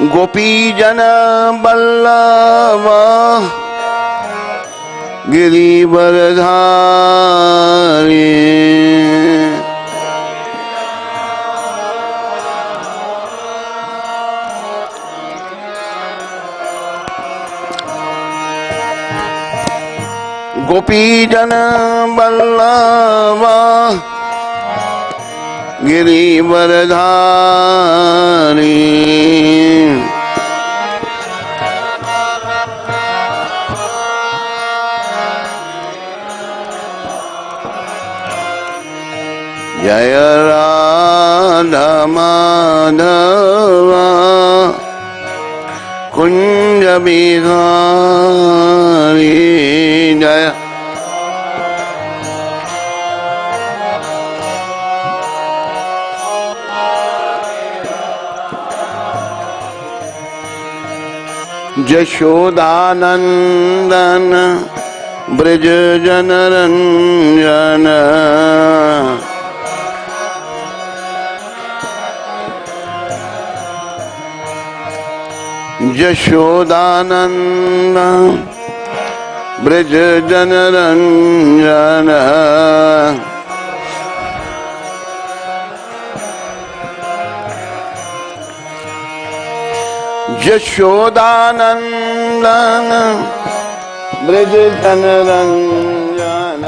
गोपीजन बल्लवा गिरिवरधारी गोपीजन बल्लवा गिरिवरधारी जय राधा माधवा कुंज बिहारी जय यशोदानंदन ब्रज जनरंजन यशोदानंद ब्रज जनरंजन यशोदानंदन ब्रज जनरंजन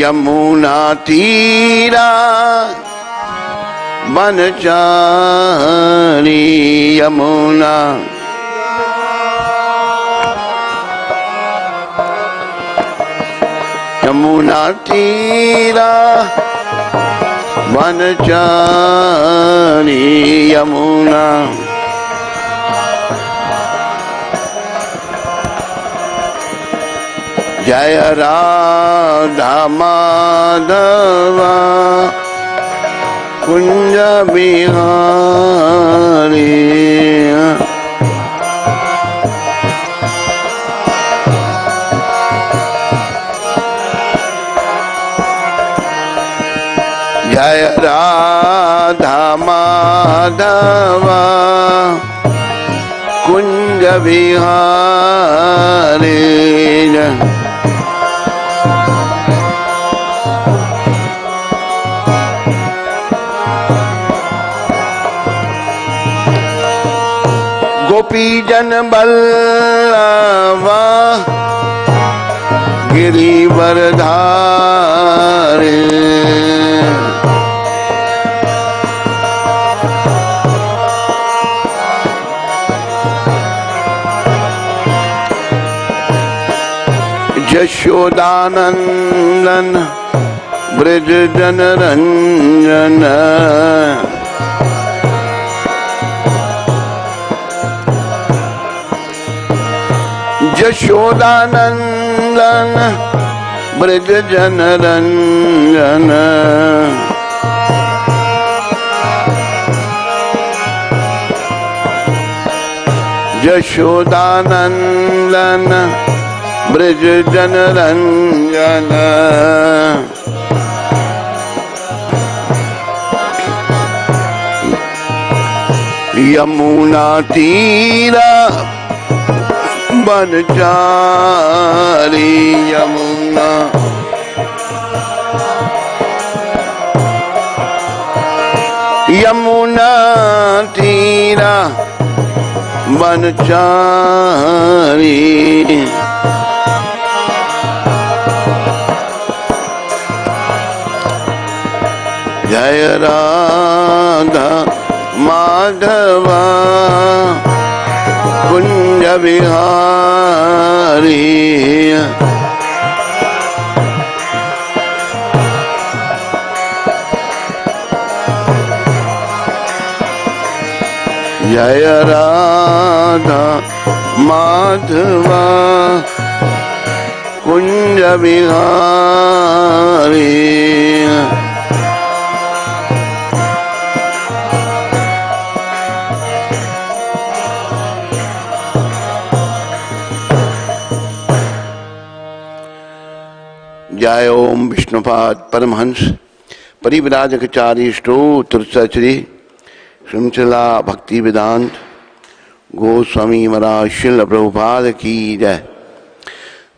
यमुना तीरा बनचारी यमुना यमुना तीरा बनचारी यमुना जय राधा माधवा कुंज बिहारी जय राधा माधवा कुंज बिहारी गोपीजन बल्लवा गिरिवरधारी यशोदानंदन ब्रज जनरंजन यशोदानंदन ब्रज जनरंजन यशोदानंदन ब्रज जनरंजन यमुना तीरा बनचारी यमुना यमुना तीरा बनचारी जय राधा माधवा कुंज बिहारी जय राधा माधवा कुंज बिहारी जय ओम विष्णुपाद परमहंस परिव्राजकचारी स्तोत्र सचरी श्रृंखला भक्ति वेदांत गोस्वामी महाराज शिल प्रभुपाद की जय।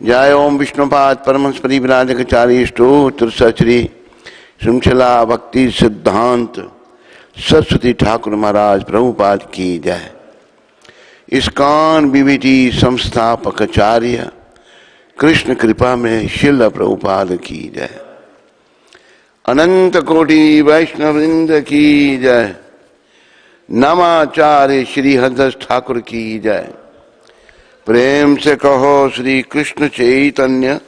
जय ओम विष्णुपाद परमहंस परिव्राजकचारी स्तोत्र सचरी श्रृंखला भक्ति सिद्धांत सरस्वती ठाकुर महाराज प्रभुपाद की जय। इस्कॉन बीवीटी संस्थापक आचार्य कृष्ण कृपा में शिल प्रभुपाद की जय। अनंत कोटि वैष्णववृंद की जय। नामाचार्य श्री हरदास ठाकुर की जय। प्रेम से कहो श्री कृष्ण चैतन्य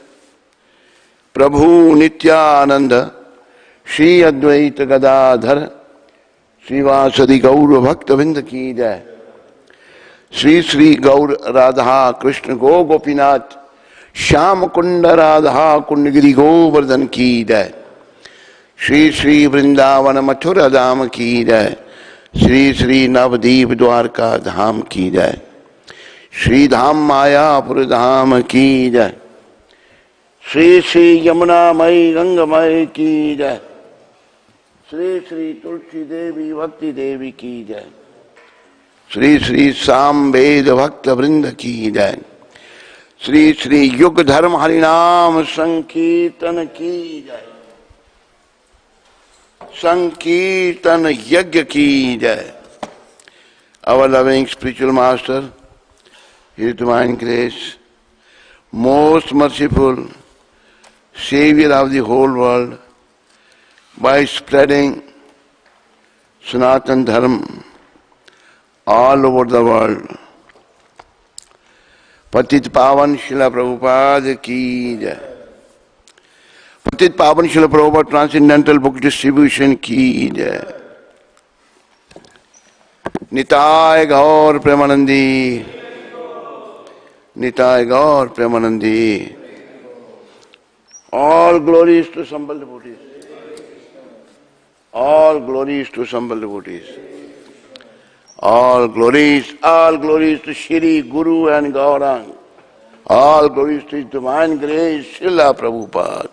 प्रभु नित्यानंद श्री अद्वैत गदाधर श्रीवासदि गौर भक्तवृंद की जय। श्री श्री गौर राधा कृष्ण गो गोपीनाथ श्याम कुंड राधा कुंडगिरी गोवर्धन की जय। श्री श्री वृंदावन मथुरा धाम की जय। श्री श्री नवदीप द्वारका धाम की जय। श्री धाम मायापुर धाम की जय। श्री श्री यमुना मई गंगमय की जय। श्री श्री तुलसी देवी भक्ति देवी की जय। श्री श्री साम वेद भक्त वृंद की जय। श्री श्री युग धर्म हरिनाम संकीर्तन की जय। संकीर्तन यज्ञ की जय। Our loving spiritual master, His divine grace, most merciful Savior of the whole world, by spreading Sanatan Dharma all over the world. पतित पावन शिला प्रभुपाद की जय। पतित पावन शिला प्रभुपाद ट्रांसेंडेंटल बुक डिस्ट्रीब्यूशन की जय। निताय गौर प्रेमानंदी। निताय गौर Premanandi. All glories to Sambal devotees. All glories to Sambal devotees. All glories to Shri Guru and Gaurang. All glories to His divine grace, Srila Prabhupada.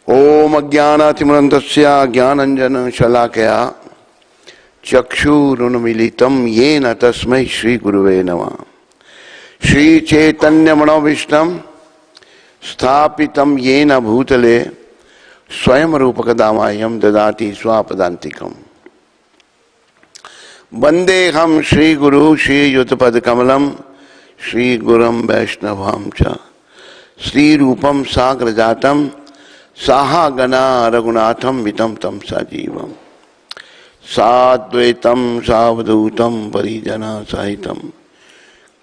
Om Ajnanatimrantasya Jnananjana Shalakaya Chakshurunmilitam Yena Tasmai Shri Guruve Namah. Shri Chaitanya Manovishnam Sthapitam Yena Bhutale Swayam Rupakadamayam Dadati Swapadantikam. वंदे हम श्री गुरु श्री युतपद कमलम श्री गुरम वैष्णवम च श्री रूपम साग्र जातम साहा गना रघुनाथम वितम तम सजीवम साद्वैतम सावधूतम परिजना सहितम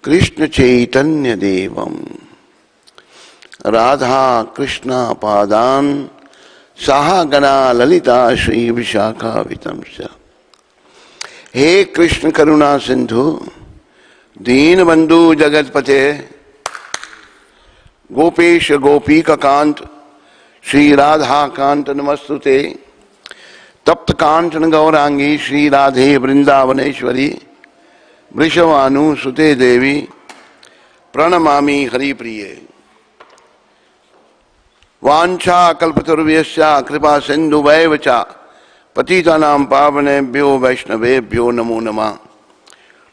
कृष्ण चैतन्य देवम राधा कृष्ण पादान साहा गना ललिता श्री विशाखा वितम च। हे कृष्ण करुणा सिंधु दीन बंधु जगतपते गोपेश गोपी का कांत श्री राधा कांत नमस्तुते। तप्त कांचन गौरांगी श्री राधे वृंदावनेश्वरी वृषभानु सुते देवी प्रणमामि हरिप्रिय। वांछा कल्पतरुभ्यश्च कृपा सिंधुभैव च पतितानां पावनेभ्यो वैष्णवेभ्यो नमो नमः।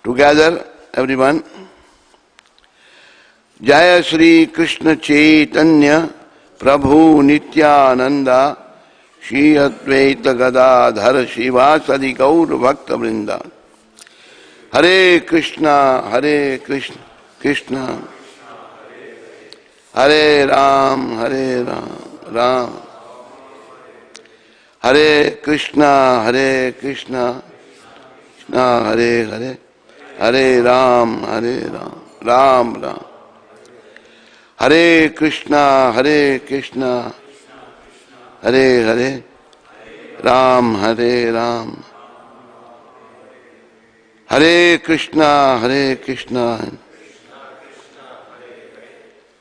Together, everyone. जय श्री कृष्ण चैतन्य प्रभु नित्यानंदा श्री अद्वैत गदाधर श्रीवासदि गौर भक्त वृंदा। हरे कृष्णा कृष्ण हरे राम राम हरे कृष्णा कृष्णा हरे हरे हरे राम राम राम हरे कृष्णा हरे हरे राम हरे कृष्णा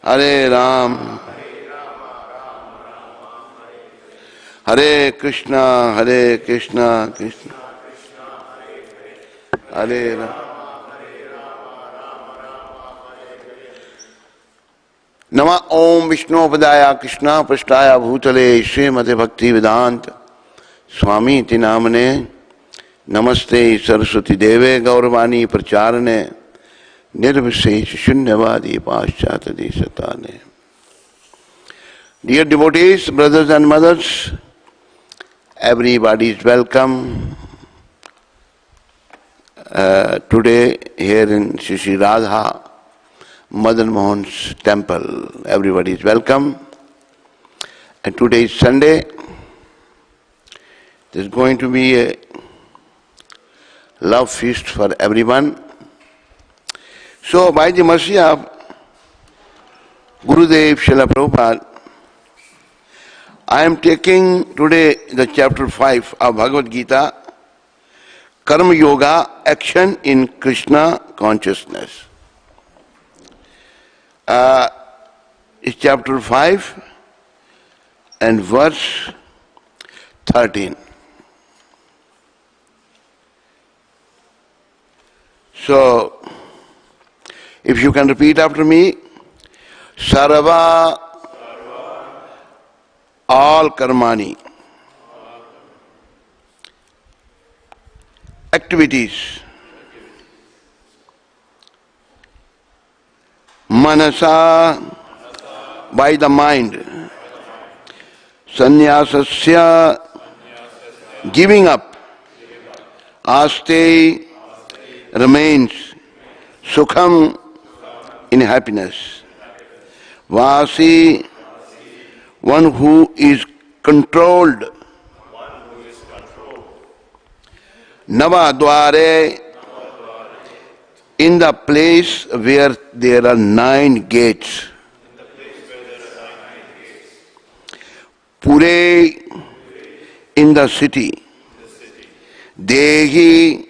हरे राम हरे कृष्णा कृष्ण हरे राम। नमः ओम विष्णुपदाय कृष्णा पृष्ठाय भूतले श्रीमते भक्ति वेदांत स्वामी इति नामने नमस्ते सरस्वती देवे गौरवाणी प्रचारणे निर्विशेष शून्यवादी पाश्चात्य देशताने. Dear devotees, brothers and mothers, everybody is welcome today here in Shri Radha Madan Mohan's temple. Everybody is welcome. And today is Sunday. There is going to be a love feast for everyone. So by the mercy of Gurudev Srila Prabhupada, I am taking today the chapter 5 of Bhagavad Gita, Karma Yoga, Action in Krishna Consciousness. It's chapter 5 and verse 13. So, if you can repeat after me, Sarva, all karmani, activities, manasa, by the mind, sannyasasya, giving up, aste, remains, sukham, in happiness, vasi, one who is controlled, Nava dware, in the place where there are 9 gates. Pure, in the city. Dehi,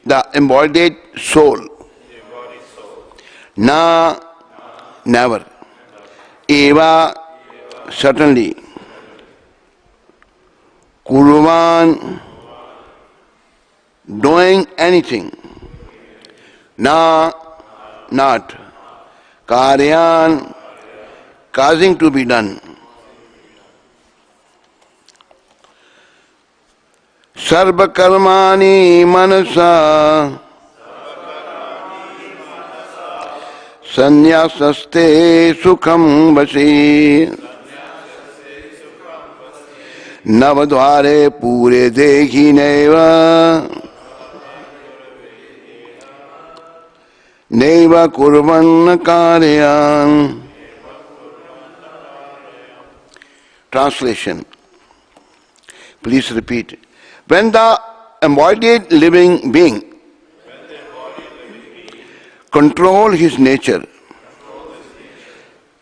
the embodied soul. Na, never. Eva, certainly. Kuruvan, doing anything. Na, not. Karyan, causing to be done. Sarva karmani manasa sanyasaste sukham vasi navadvare pure dekhi neva neva kurvan karyan. Translation. Please repeat. When the embodied living being control his nature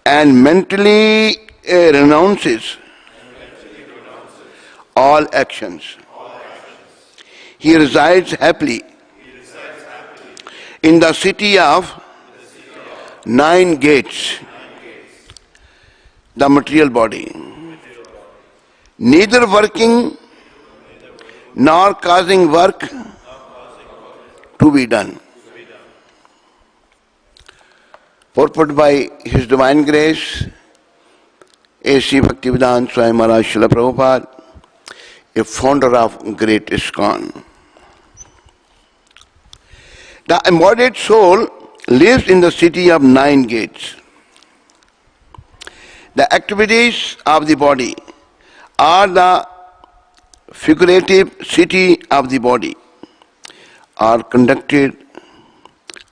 and mentally renounces all actions, he resides happily in the city of 9 gates, the material body, neither working nor causing work to be done. Purport by His Divine Grace, A.C. Bhaktivedanta Swami Maharaj Srila Prabhupada, a founder of great ISKCON. The embodied soul lives in the city of 9 gates. The activities of the body are the figurative city of the body, are conducted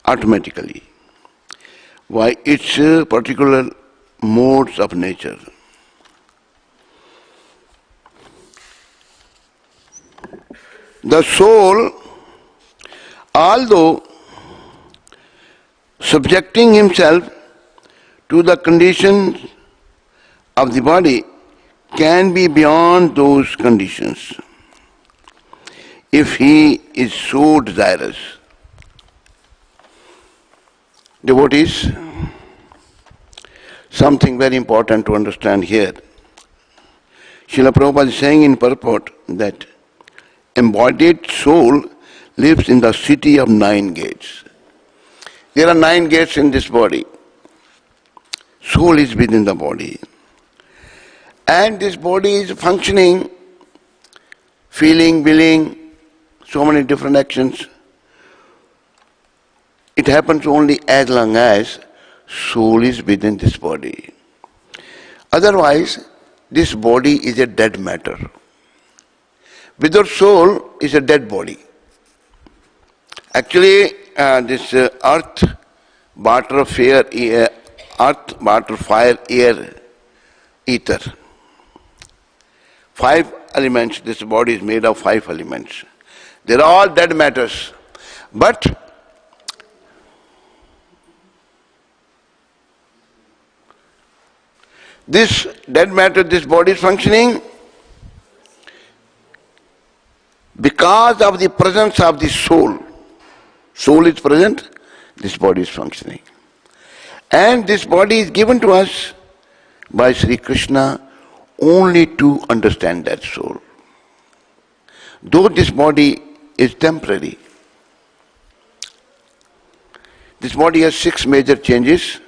automatically by its particular modes of nature. The soul, although subjecting himself to the conditions of the body, can be beyond those conditions if he is so desirous. Devotees, something very important to understand here. Srila Prabhupada is saying in purport that embodied soul lives in the city of 9 gates. There are 9 gates in this body. Soul is within the body. And this body is functioning, feeling, willing, so many different actions. It happens only as long as soul is within this body. Otherwise, this body is a dead matter. Without soul is a dead body. Actually, this earth, water, fire, air, ether. 5 elements. This body is made of 5 elements. They are all dead matters. But this dead matter, this body is functioning because of the presence of the soul. Soul is present, this body is functioning. And this body is given to us by Sri Krishna only to understand that soul. Though this body is temporary, this body has 6 major changes: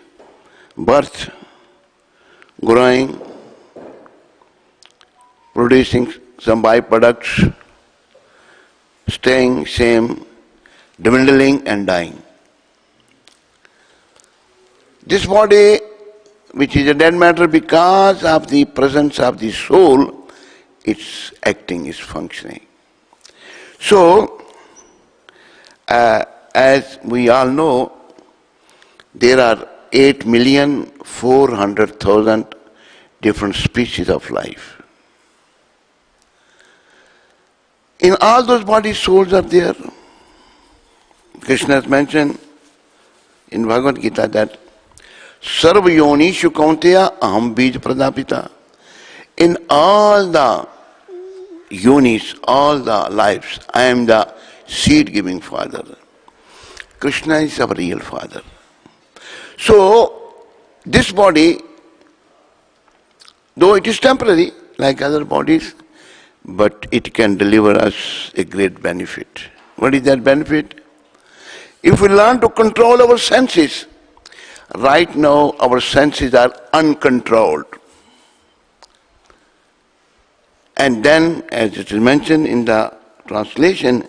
birth, growing, producing some byproducts, staying same, dwindling and dying. This body, which is a dead matter, because of the presence of the soul, it's acting, is functioning. So, as we all know, there are 8,400,000 different species of life. In all those bodies, souls are there. Krishna has mentioned in Bhagavad Gita that Sarva yonishu kaunteya aham bij pradapita. In all the yonis, all the lives, I am the seed-giving father. Krishna is our real father. So, this body, though it is temporary, like other bodies, but it can deliver us a great benefit. What is that benefit? If we learn to control our senses, right now our senses are uncontrolled. And then, as it is mentioned in the translation,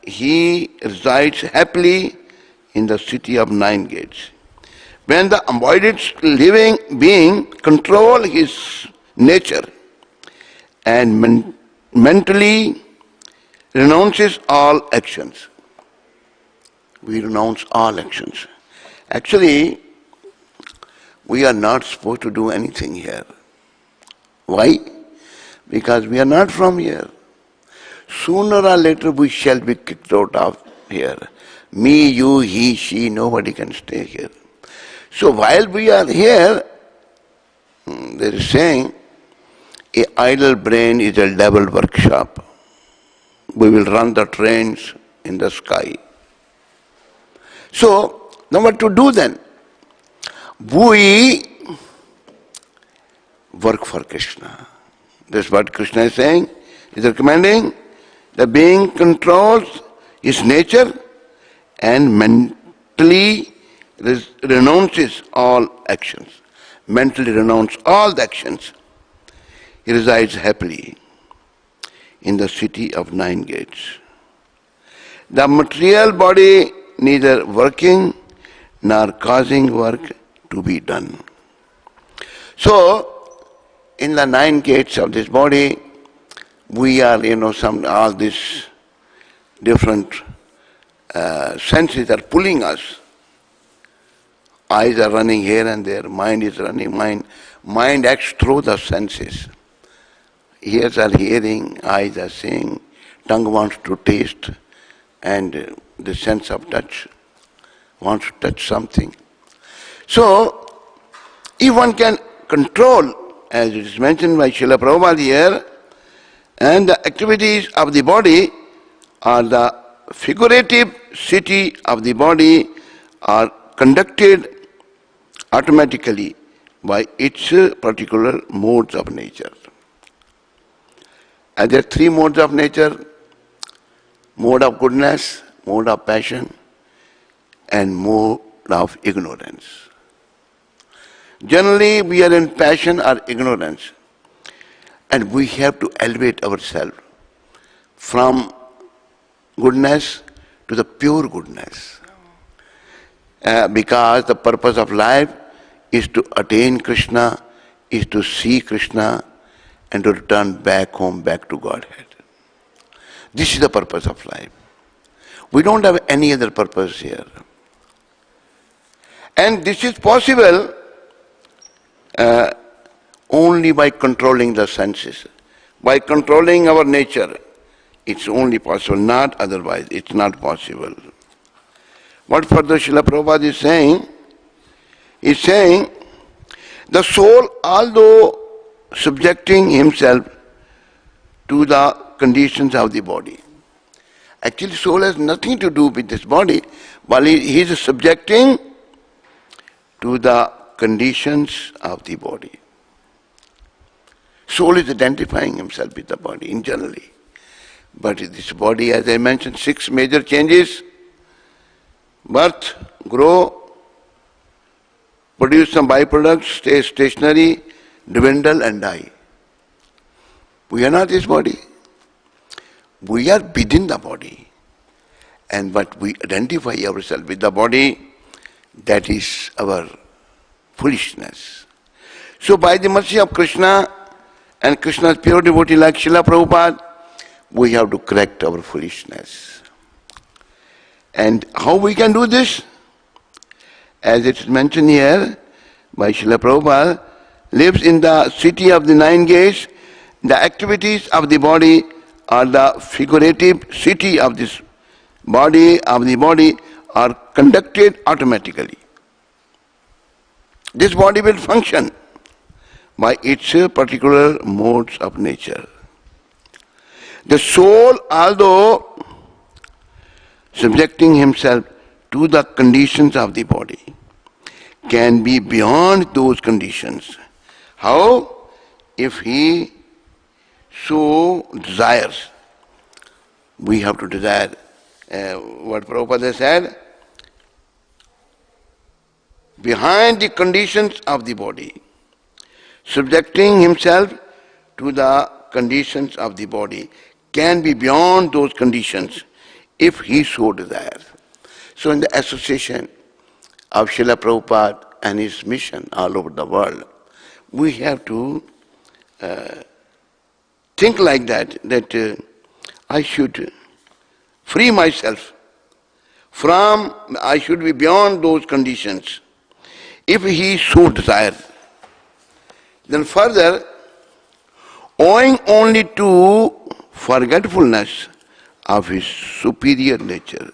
he resides happily in the city of 9 gates. When the embodied living being controls his nature and mentally renounces all actions. We renounce all actions. Actually, we are not supposed to do anything here. Why? Because we are not from here. Sooner or later we shall be kicked out of here. Me, you, he, she, nobody can stay here. So while we are here, there is saying, an idle brain is a devil workshop. We will run the trains in the sky. So, now what to do then? We work for Krishna. That's what Krishna is saying. He's recommending the being controls his nature and mentally renounces all actions. Mentally renounce all the actions. He resides happily in the city of 9 gates. The material body neither working nor causing work to be done. So, in the 9 gates of this body, we are, all these different senses are pulling us. Eyes are running here and there, mind is running, mind acts through the senses. Ears are hearing, eyes are seeing, tongue wants to taste, and the sense of touch wants to touch something. So, if one can control, as it is mentioned by Srila Prabhupada here, and the activities of the body or the figurative city of the body are conducted automatically by its particular modes of nature. And there are 3 modes of nature: mode of goodness, mode of passion, and mode of ignorance. Generally, we are in passion or ignorance. And we have to elevate ourselves from goodness to the pure goodness. Because the purpose of life is to attain Krishna, is to see Krishna, and to return back home, back to Godhead. This is the purpose of life. We don't have any other purpose here. And this is possible only by controlling the senses, by controlling our nature. It's only possible, not otherwise. It's not possible. What further Srila Prabhupada is saying, the soul, although subjecting himself to the conditions of the body. Actually, soul has nothing to do with this body, but he is subjecting to the conditions of the body. Soul is identifying himself with the body in generally. But this body, as I mentioned, 6 major changes: birth, grow, produce some byproducts, stay stationary, dwindle and die. We are not this body. We are within the body. And but we identify ourselves with the body, that is our foolishness. So by the mercy of Krishna and Krishna's pure devotee like Srila Prabhupada, we have to correct our foolishness. And how we can do this? As it is mentioned here by Srila Prabhupada, lives in the city of the 9 gates. The activities of the body are the figurative city of this body, are conducted automatically. This body will function by its particular modes of nature. The soul, although subjecting himself to the conditions of the body, can be beyond those conditions. How? If he so desires. We have to desire. What Prabhupada said, behind the conditions of the body, subjecting himself to the conditions of the body, can be beyond those conditions if he so desires. So in the association of Srila Prabhupada and his mission all over the world, we have to think like that I should free myself from, I should be beyond those conditions if he so desires. Then further, owing only to forgetfulness of his superior nature.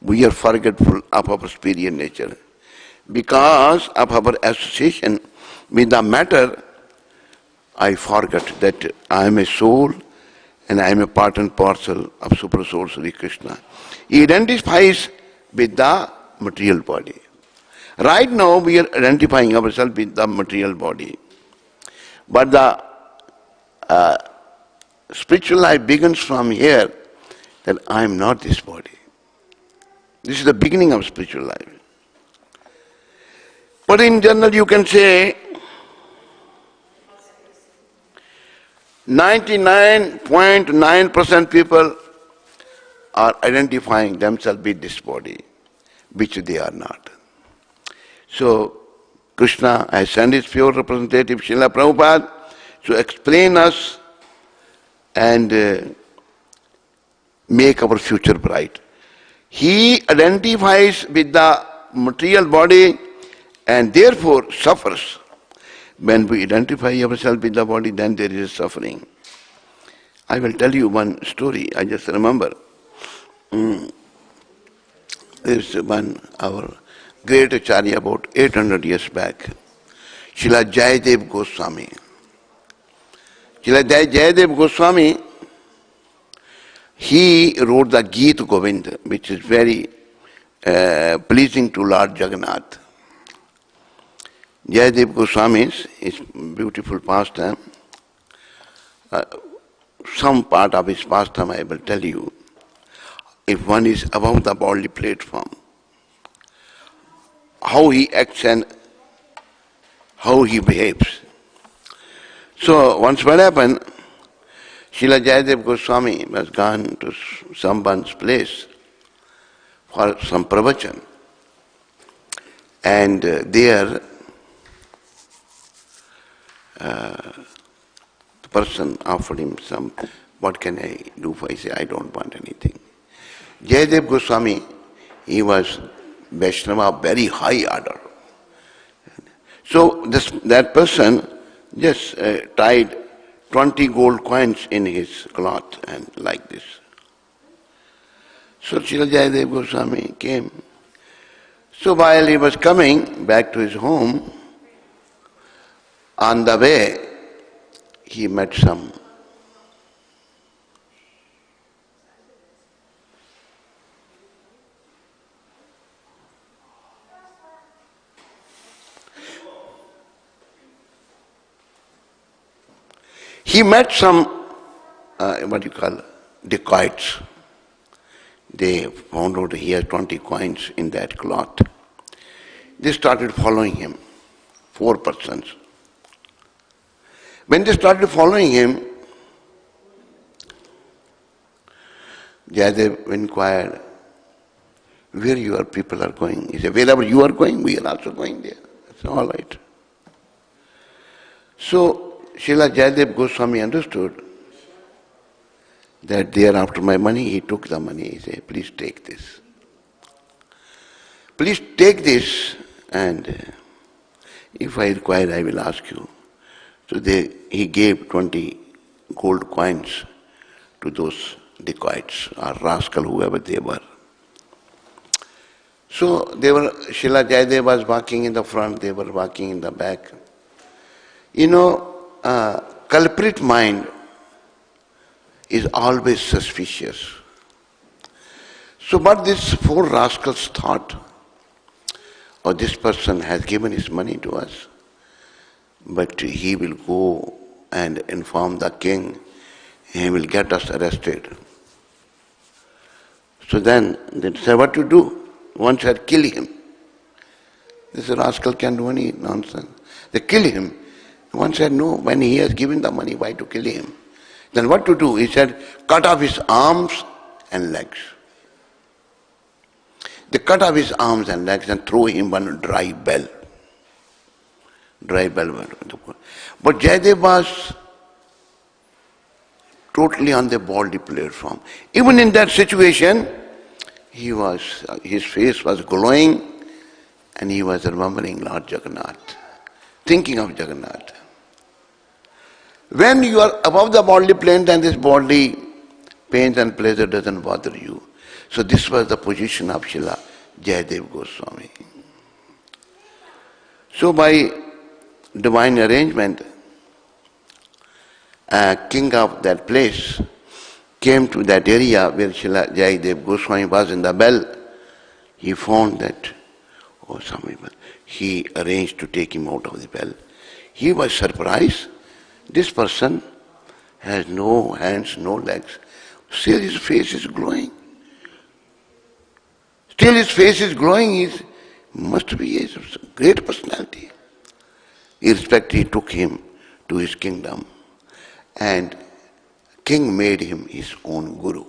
We are forgetful of our superior nature. Because of our association with the matter, I forget that I am a soul and I am a part and parcel of Super Soul Sri Krishna. He identifies with the material body. Right now we are identifying ourselves with the material body. But the spiritual life begins from here, that I am not this body. This is the beginning of spiritual life. But in general you can say 99.9% people are identifying themselves with this body, which they are not. So Krishna has sent his pure representative Srila Prabhupada to explain us and make our future bright. He identifies with the material body and therefore suffers. When we identify ourselves with the body, then there is suffering. I will tell you one story, I just remember. There is one, our great Acharya about 800 years back, Srila Jayadev Goswami. Srila Jayadev Goswami, he wrote the Geet Govind, which is very pleasing to Lord Jagannath. Jayadev Goswami's is beautiful pastime. Some part of his pastime I will tell you. If one is above the bodily platform, how he acts and how he behaves. So once what happened, Srila Jayadev Goswami was gone to someone's place for some pravachan. And there, the person offered him some, what can I do for? He said, I don't want anything. Jayadev Goswami, he was Vaishnava of very high order. So that person just tied 20 gold coins in his cloth and like this. So Srila Jayadev Goswami came. So while he was coming back to his home, on the way he met some what you call dacoits. They found out he had 20 coins in that cloth. They started following him, 4 persons. When they started following him, Jayadev inquired, where your people are going? He said, wherever you are going, we are also going there. That's all right. So Srila Jayadev Goswami understood that they are after my money. He took the money. He said, please take this. Please take this, and if I require, I will ask you. So he gave 20 gold coins to those dacoits or rascal, whoever they were. So Srila Jayadev was walking in the front, they were walking in the back. You know, culprit mind is always suspicious. So what these 4 rascals thought, oh, this person has given his money to us, but he will go and inform the king, he will get us arrested. So then they said, what to do? One said, kill him. This rascal can't do any nonsense. They kill him. One said, no, when he has given the money, why to kill him? Then what to do? He said, cut off his arms and legs. They cut off his arms and legs and throw him one dry bell. Dry bell. But Jayadev was totally on the baldy platform. Even in that situation, his face was glowing and he was remembering Lord Jagannath, thinking of Jagannath. When you are above the bodily plane, then this bodily pains and pleasure doesn't bother you. So this was the position of Srila Jayadev Goswami. So by divine arrangement, a king of that place came to that area where Srila Jayadev Goswami was in the bell. He found that, he arranged to take him out of the bell. He was surprised. This person has no hands, no legs. Still his face is glowing. Still his face is glowing. He must be a great personality. Irrespective, he took him to his kingdom. And king made him his own guru.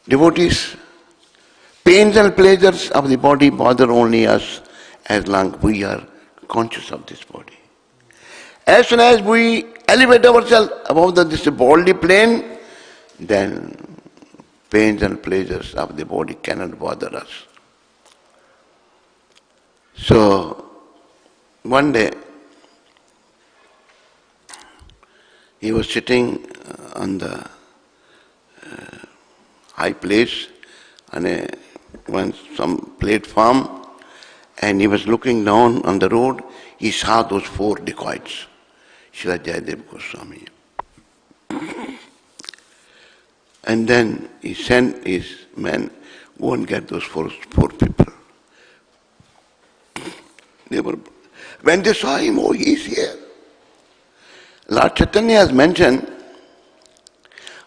Devotees, pains and pleasures of the body bother only us as long as we are conscious of this body. As soon as we elevate ourselves above this bodily plane, then pains and pleasures of the body cannot bother us. So, one day, he was sitting on the high place on some platform, and he was looking down on the road. He saw those 4 dacoits, Srila Jayadev Goswami. And then he sent his men, go and get those four people. When they saw him, oh, he's here. Lord Chaitanya has mentioned,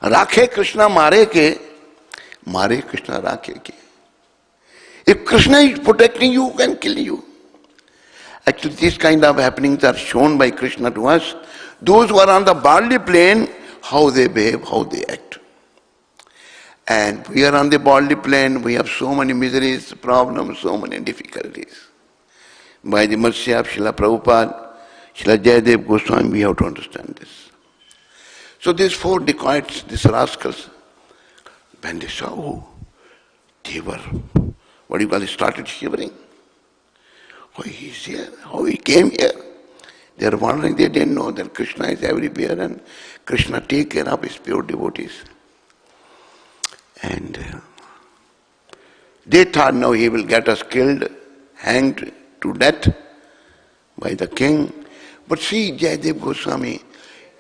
Rakhe Krishna Mare Ke, Mare Krishna Rakhe Ke. If Krishna is protecting you, who can kill you? Actually, these kind of happenings are shown by Krishna to us. Those who are on the bodily plane, how they behave, how they act. And we are on the bodily plane, we have so many miseries, problems, so many difficulties. By the mercy of Srila Prabhupada, Srila Jayadev Goswami, we have to understand this. So these four dacoits, these rascals, when they saw, they were, they started shivering. Why he's here? How he came here? They are wondering, they didn't know that Krishna is everywhere and Krishna takes care of his pure devotees. And they thought now he will get us killed, hanged to death by the king. But see, Jayadev Goswami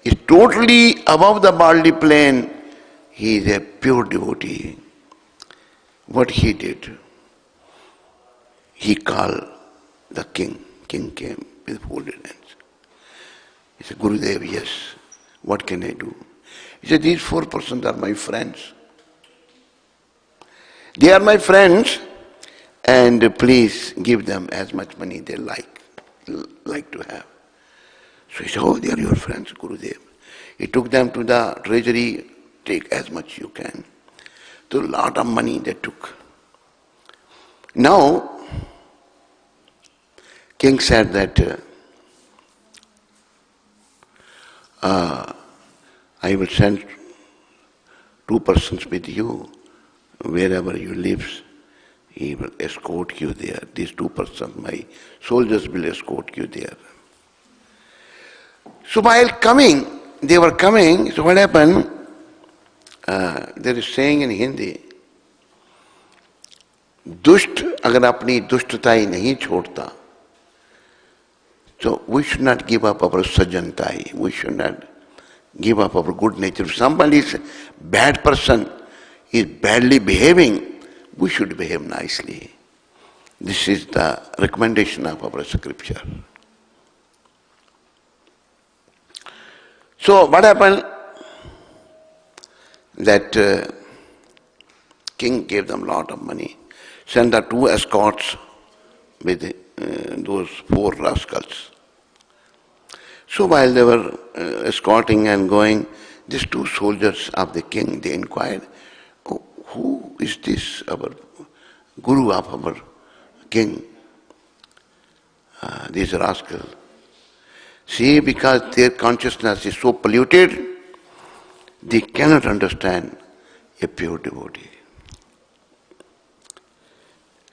is totally above the bodily plane. He is a pure devotee. What he did, he called the king. King came with folded hands. He said, Gurudev, yes, what can I do? He said, these four persons are my friends. They are my friends, and please give them as much money they like to have. So he said, oh, they are your friends, Gurudev. He took them to the treasury, take as much you can. So a lot of money they took. Now, king said that I will send 2 persons with you. Wherever you live, he will escort you there. These 2 persons, my soldiers will escort you there. So while coming, they were coming, so what happened? There is saying in Hindi, दुष्ट अगर अपनी दुष्टताई नहीं छोड़ता, so we should not give up our sajantai. We should not give up our good nature. If somebody is a bad person, is badly behaving, we should behave nicely. This is the recommendation of our scripture. So what happened? That king gave them a lot of money, sent the 2 escorts with those 4 rascals. So while they were escorting and going, these 2 soldiers of the king, they inquired, oh, who is this, our guru of our king? These rascals. See, because their consciousness is so polluted, they cannot understand a pure devotee.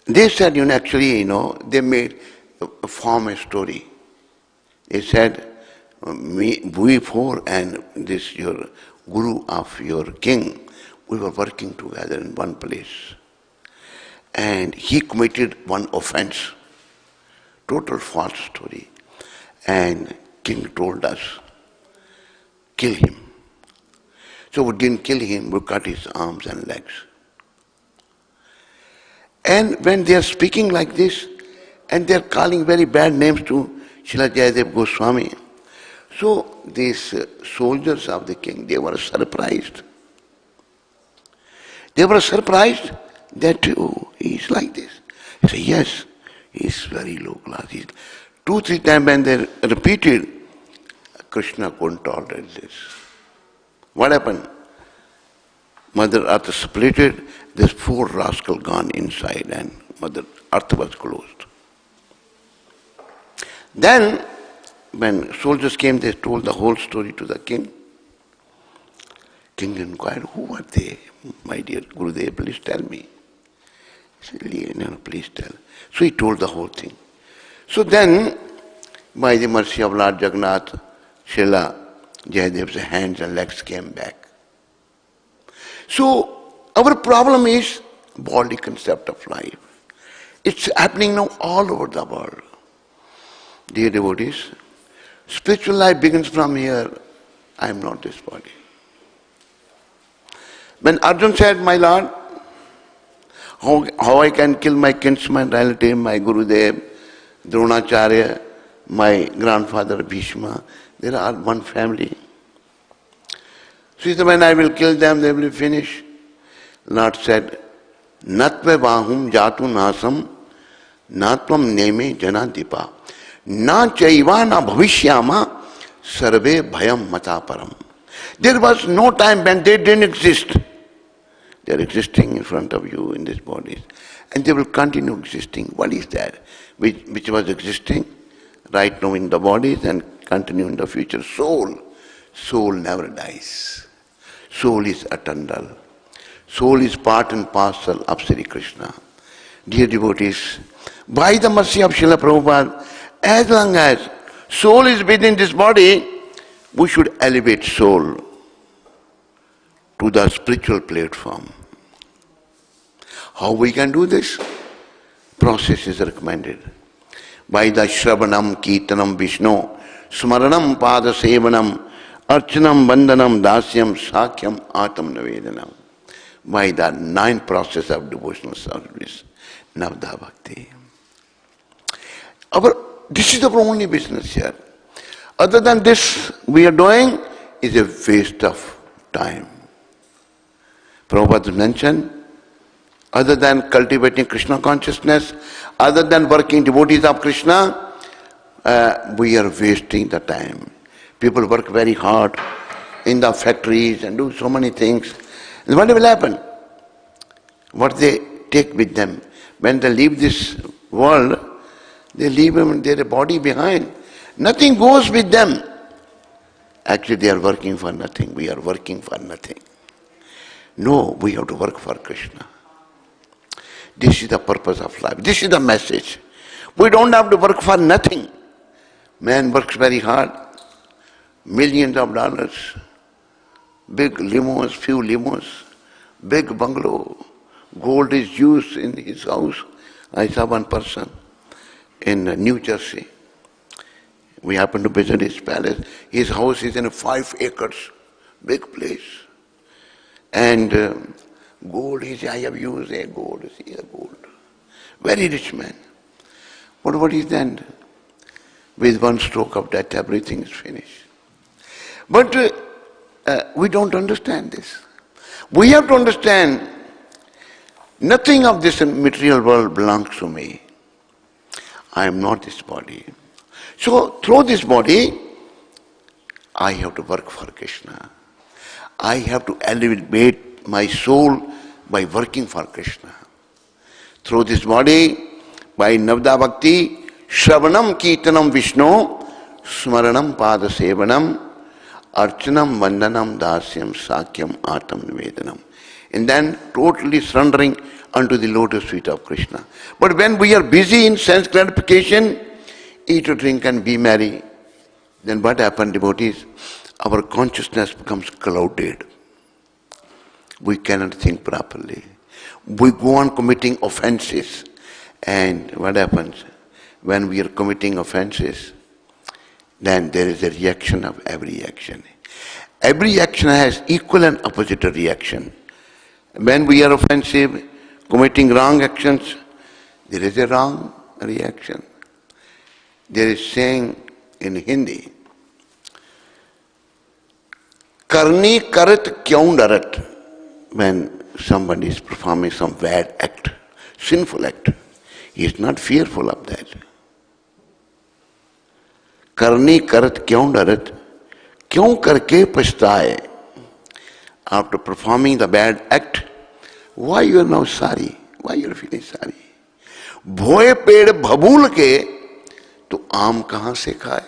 They said, actually, they made form a story. They said, we 4 and this your guru of your king, we were working together in one place. And he committed one offense, total false story. And king told us, kill him. So we didn't kill him, we cut his arms and legs. And when they are speaking like this, and they are calling very bad names to Srila Jayadev Goswami, so these soldiers of the king, they were surprised. They were surprised that, oh, he is like this. He said, yes, he is very low class. 2-3 times when they repeated, Krishna couldn't tolerate this. What happened? Mother Earth splitted, this 4 rascals gone inside and Mother Earth was closed. Then, when soldiers came, they told the whole story to the king. King inquired, who are they? My dear Gurudev, please tell me. He said, no, please tell. So he told the whole thing. So then, by the mercy of Lord Jagannath, Srila Jayadev's hands and legs came back. So, our problem is body concept of life. It's happening now all over the world. Dear devotees, spiritual life begins from here. I am not this body. When Arjun said, my Lord, how I can kill my kinsman relative, my Gurudev, Dronacharya, my grandfather Bhishma, they are all one family. So he said, when I will kill them, they will finish. Lord said, Natve bahum jatu nasam natvam neme janadipa na chaiva na bhavishyama sarve bhayam mataparam. There was no time when they didn't exist. They are existing in front of you in these bodies. And they will continue existing. What is that? Which was existing right now in the bodies and continue in the future. Soul. Soul never dies. Soul is eternal. Soul is part and parcel of Sri Krishna. Dear devotees, by the mercy of Srila Prabhupada, as long as soul is within this body, we should elevate soul to the spiritual platform. How we can do this? Process is recommended. By the Shravanam, Kirtanam, Vishnu, Smaranam, Pada Sevanam, Archanam, Vandanam, Dasyam, Sakyam, Atam Navedanam. By the 9 process of devotional service, Nava Bhakti. This is our only business here. Other than this, we are doing is a waste of time. Prabhupada mentioned, other than cultivating Krishna consciousness, other than working devotees of Krishna, we are wasting the time. People work very hard in the factories and do so many things. And what will happen? What they take with them? When they leave this world, they leave their body behind. Nothing goes with them. Actually, they are working for nothing. We are working for nothing. No, we have to work for Krishna. This is the purpose of life. This is the message. We don't have to work for nothing. Man works very hard. Millions of dollars. Big limos, few limos. Big bungalow. Gold is used in his house. I saw one person in New Jersey. We happened to visit his palace. His house is in 5 acres. Big place. And gold, he said, I have used a gold. See, a gold. Very rich man. But what is then? With one stroke of death, everything is finished. But we don't understand this. We have to understand, nothing of this material world belongs to me. I am not this body. So through this body, I have to work for Krishna. I have to elevate my soul by working for Krishna. Through this body, by Nava Bhakti, Shravanam, Kirtanam, Vishnu, Smaranam, Pada Sevanam, Archanam, Vandanam, Dasyam, Sakyam, Atam Nivedanam. And then totally surrendering unto the lotus feet of Krishna. But when we are busy in sense gratification, eat, drink and be merry, then what happens, devotees? Our consciousness becomes clouded. We cannot think properly. We go on committing offenses. And what happens? When we are committing offenses, then there is a reaction of every action. Every action has equal and opposite reaction. When we are offensive, committing wrong actions, there is a wrong reaction. There is saying in Hindi, Karni karat kyaun darat. When somebody is performing some bad act, sinful act, he is not fearful of that. Karni karat kyaun darat, kyun karke pachtaye. After performing the bad act, why you are now sorry? Why you are feeling sorry? Bhoye ped bhabul ke, to aam kahan se khaye?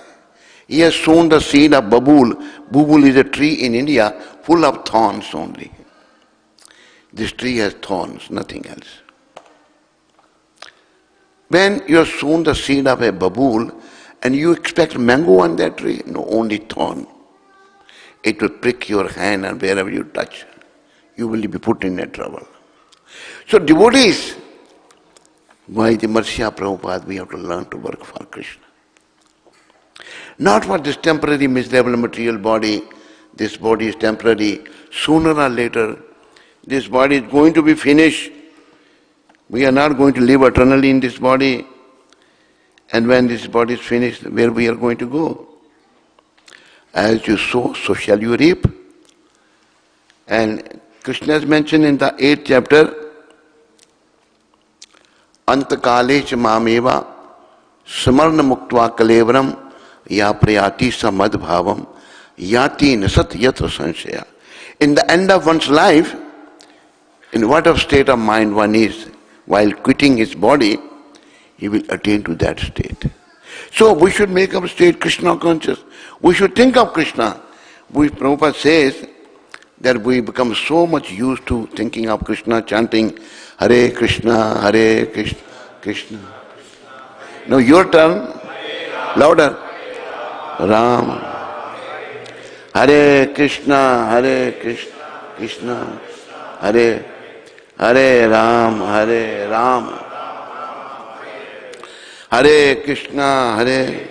He has sown the seed of babul. Babul is a tree in India full of thorns only. This tree has thorns, nothing else. When you have sown the seed of a babul and you expect mango on that tree, no, only thorn. It will prick your hand and wherever you touch, you will be put in a trouble. So devotees, by the mercy of Prabhupada, we have to learn to work for Krishna. Not for this temporary miserable material body. This body is temporary. Sooner or later, this body is going to be finished. We are not going to live eternally in this body. And when this body is finished, where we are going to go? As you sow, so shall you reap. And Krishna has mentioned in the 8th chapter, Antakale cha mameva samarna muktva kalevram ya prayati samad bhavam yati nasat yatra sanshaya. In the end of one's life, in whatever state of mind one is, while quitting his body, he will attain to that state. So we should make our state Krishna conscious. We should think of Krishna. Prabhupada says that we become so much used to thinking of Krishna, chanting Hare Krishna, Krishna. Now your turn, louder. Ram. Hare Krishna, Krishna, Hare Ram, Hare Krishna, Hare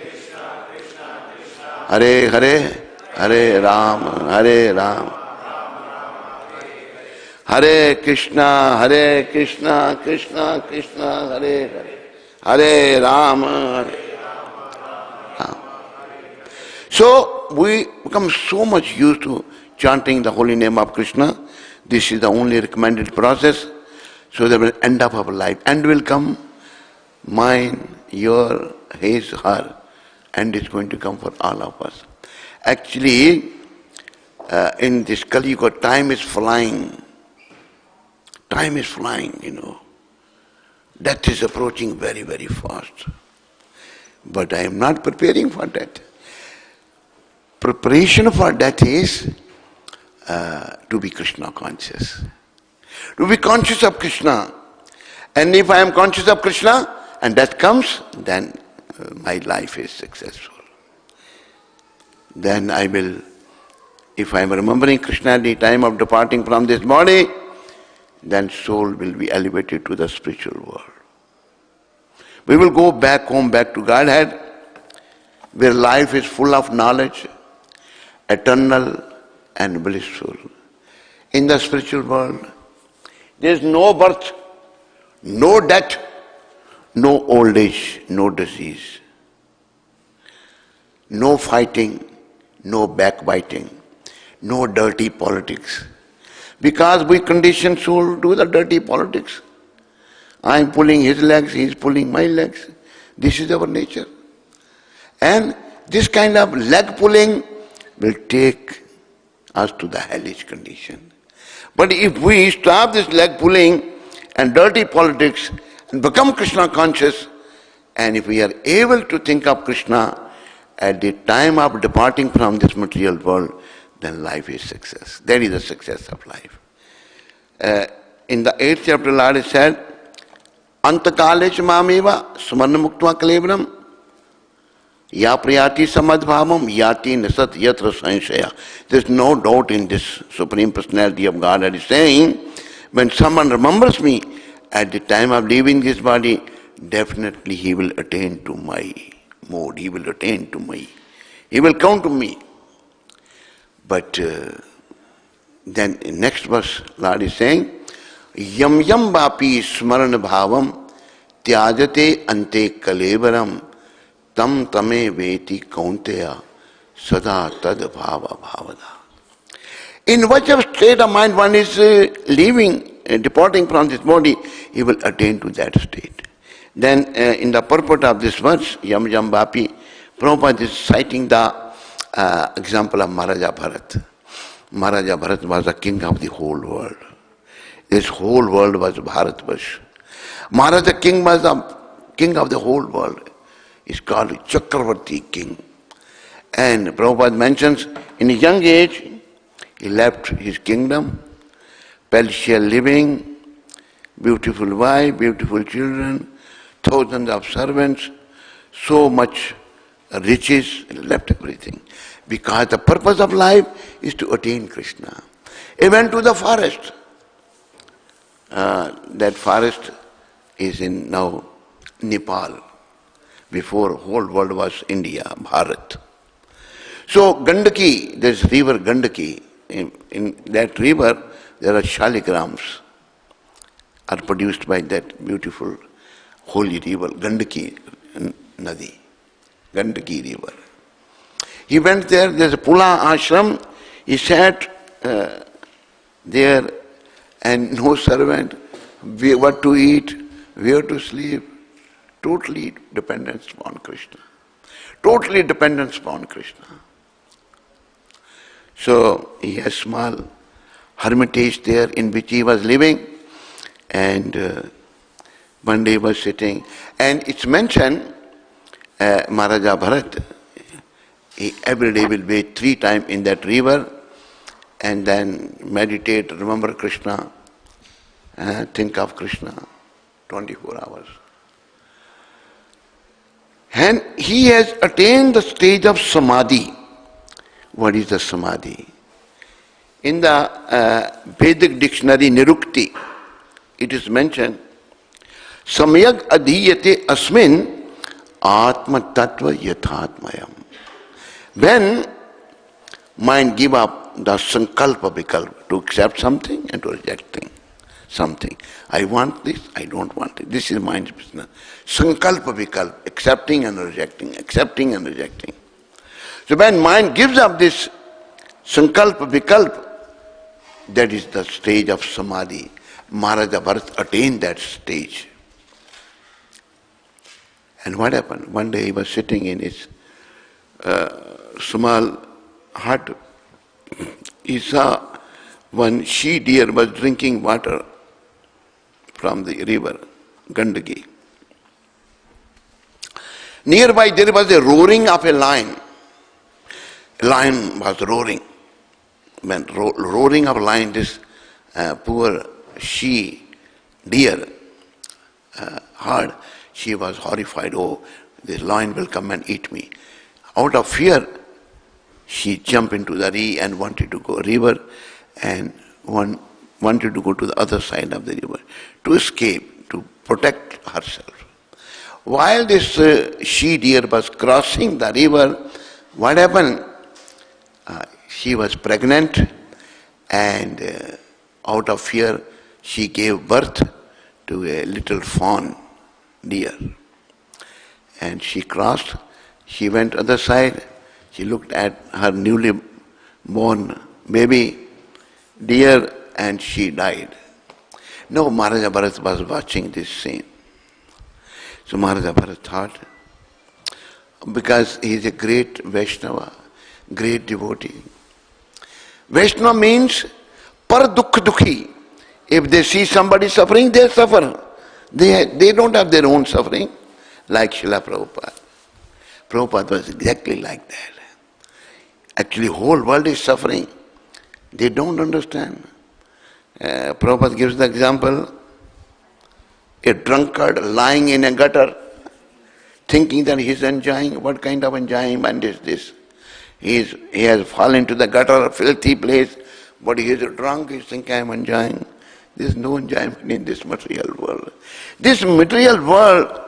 Ram, Hare Krishna, Krishna, Hare Ram, Ram. So we become so much used to chanting the holy name of Krishna. This is the only recommended process. So that will end up our life. End will come, mine, your, his, her. And it's going to come for all of us. Actually, in this Kali Yuga, time is flying. Time is flying, Death is approaching very, very fast. But I am not preparing for that. Preparation for that is to be Krishna conscious. To be conscious of Krishna. And if I am conscious of Krishna and that comes, then my life is successful. Then I will, if I am remembering Krishna at the time of departing from this body, then soul will be elevated to the spiritual world. We will go back home, back to Godhead, where life is full of knowledge, eternal and blissful. In the spiritual world, there is no birth, no death, no old age, no disease, no fighting, no backbiting, no dirty politics. Because we condition soul to do the dirty politics. I am pulling his legs, he is pulling my legs. This is our nature. And this kind of leg pulling will take us to the hellish condition. But if we stop this leg pulling and dirty politics and become Krishna conscious, and if we are able to think of Krishna at the time of departing from this material world, then life is success. That is the success of life. In the 8th chapter, Lord has said, Antakale mameva smarna muktva kalebram ya priyati samadbhavam yati nasat yatra sanshaya. There is no doubt in this Supreme Personality of God that is saying, when someone remembers me at the time of leaving this body, definitely he will attain to my mode, he will attain to me, he will come to me. But then in next verse, Lord is saying, Yam yam vapi smaran bhavam tyajate ante kalevaram tam tame veti kaunteya sada tad bhava bhavada. In whichever state of mind one is leaving, departing from this body, he will attain to that state. Then in the purport of this verse, Yam yam vapi, Prabhupada is citing the example of Maharaja Bharat. Maharaja Bharat was the king of the whole world. This whole world was Bharatvash. Maharaja king was the king of the whole world. He's called Chakravarti king. And Prabhupada mentions, in a young age, he left his kingdom, palatial living, beautiful wife, beautiful children, thousands of servants, so much riches, he left everything. Because the purpose of life is to attain Krishna. He went to the forest. That forest is in now Nepal. Before whole world was India, Bharat. So Gandaki, there's river Gandaki. In that river there are shaligrams are produced by that beautiful holy river, Gandaki Nadi, Gandaki river. He went there, there's a Pula ashram, he sat there and no servant, what to eat, where to sleep. Totally dependence upon Krishna. Totally dependence upon Krishna. So he has small hermitage there in which he was living, and one day he was sitting, and it's mentioned Maharaja Bharat, he every day will bathe 3 times in that river and then meditate, remember Krishna, think of Krishna 24 hours. And he has attained the stage of samadhi. What is the samadhi? In the Vedic dictionary Nirukti, it is mentioned, Samyak adhiyate asmin atma tattva yathatmayam. When mind give up the sankalpa vikalpa, to accept something and to reject something. I want this, I don't want it. This is mind's business. Sankalpa vikalpa, accepting and rejecting, accepting and rejecting. So when mind gives up this sankalpa vikalpa, that is the stage of samadhi. Maharaja Bharat attained that stage. And what happened? One day he was sitting in his small hut. He saw one she deer was drinking water from the river, Gandagi. Nearby there was a roaring of a lion. A lion was roaring. When roaring of lion, this poor she deer heard, she was horrified. Oh, this lion will come and eat me. Out of fear, she jumped into the and wanted to go river, and wanted to go to the other side of the river to escape, to protect herself. While this she deer was crossing the river, what happened? She was pregnant, and out of fear, she gave birth to a little fawn deer. And she crossed, she went other side, she looked at her newly born baby deer, and she died. No, Maharaja Bharat was watching this scene. So Maharaja Bharat thought, because he is a great Vaishnava, great devotee. Vaishnava means par dukh dukhi. If they see somebody suffering, they suffer. They don't have their own suffering, like Srila Prabhupada. Prabhupada was exactly like that. Actually, whole world is suffering. They don't understand. Prabhupada gives the example, a drunkard lying in a gutter, thinking that he is enjoying. What kind of enjoyment is this? He has fallen into the gutter, a filthy place, but he is drunk, he is thinking, I am enjoying. There is no enjoyment in this material world. This material world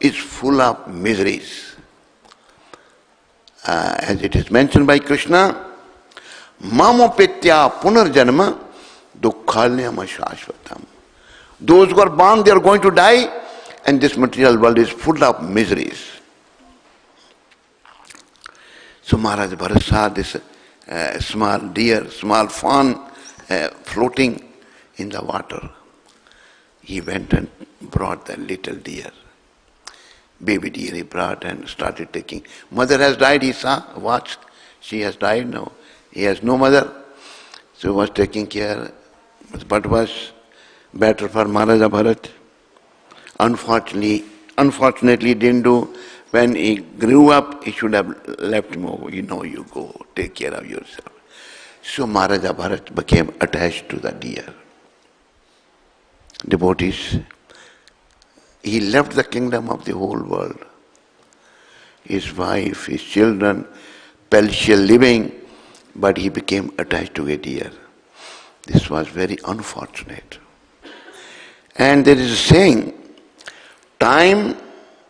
is full of miseries. As it is mentioned by Krishna, Mamopetya punarjanma dukkhalyam ashashvatam. Those who are born, they are going to die, and this material world is full of miseries. So Maharaj Bharat saw this small deer, small fawn floating in the water. He went and brought the little deer. Baby deer he brought and started taking. Mother has died, he saw, watched. She has died now. He has no mother. So he was taking care. But what was better for Maharaja Bharat? Unfortunately didn't do. When he grew up, he should have left him over. You go, take care of yourself. So Maharaja Bharat became attached to the deer. Devotees, he left the kingdom of the whole world. His wife, his children, palatial living, but he became attached to a deer. This was very unfortunate. And there is a saying, time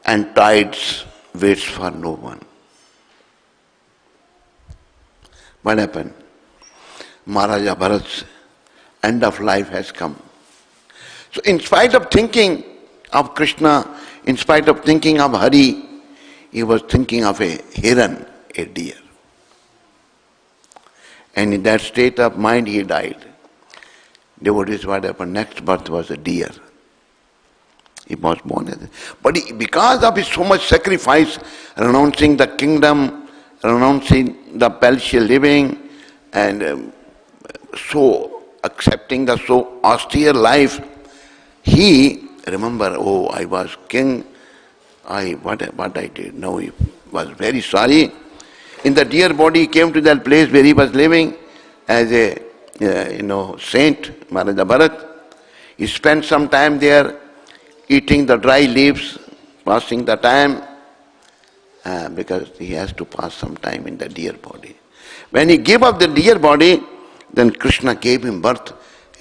and tides waits for no one. What happened? Maharaja Bharat's end of life has come. So in spite of thinking of Krishna, in spite of thinking of Hari, he was thinking of a heron, a deer. And in that state of mind he died. Devotees, what happened? Next birth was a deer. He was born as but because of his so much sacrifice, renouncing the kingdom, renouncing the palatial living, and so accepting the so austere life, he remember, oh, I was king, what I did. No, he was very sorry. In the dear body, he came to that place where he was living as a saint, Maharaj Bharat. He spent some time there eating the dry leaves, passing the time, because he has to pass some time in the dear body. When he gave up the dear body, then Krishna gave him birth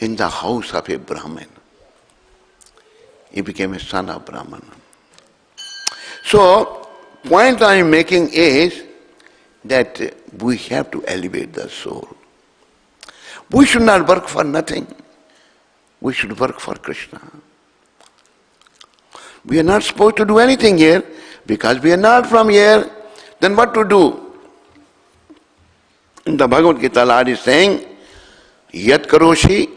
in the house of a Brahmin. He became a son of Brahman. So, point I am making is that we have to elevate the soul. We should not work for nothing. We should work for Krishna. We are not supposed to do anything here because we are not from here. Then what to do? In the Bhagavad Gita, Lord is saying, Yat karoshi,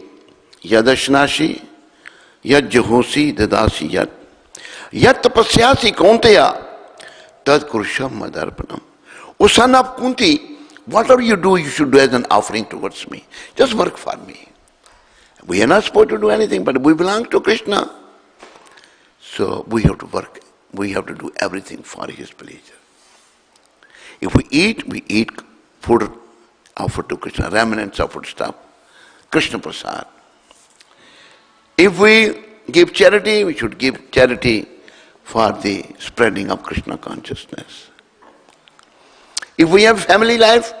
yadashnashi, yat jahosi, dadasi yat. Yat tapasyasi kaunteya, tad kurusham madarpanam. O son of Kunti, whatever you do, you should do as an offering towards me. Just work for me. We are not supposed to do anything, but we belong to Krishna. So we have to work. We have to do everything for his pleasure. If we eat food offered to Krishna, remnants offered stuff, Krishna Prasad. If we give charity, we should give charity for the spreading of Krishna consciousness. If we have family life,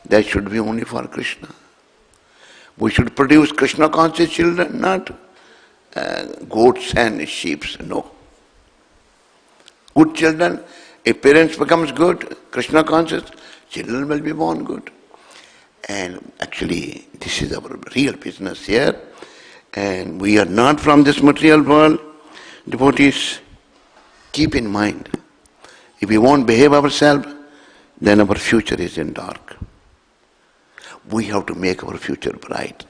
that should be only for Krishna. We should produce Krishna conscious children, not goats and sheep. No. Good children, if parents becomes good, Krishna conscious, children will be born good. And actually, this is our real business here. And we are not from this material world. Devotees, keep in mind, if we won't behave ourselves, then our future is in dark. We have to make our future bright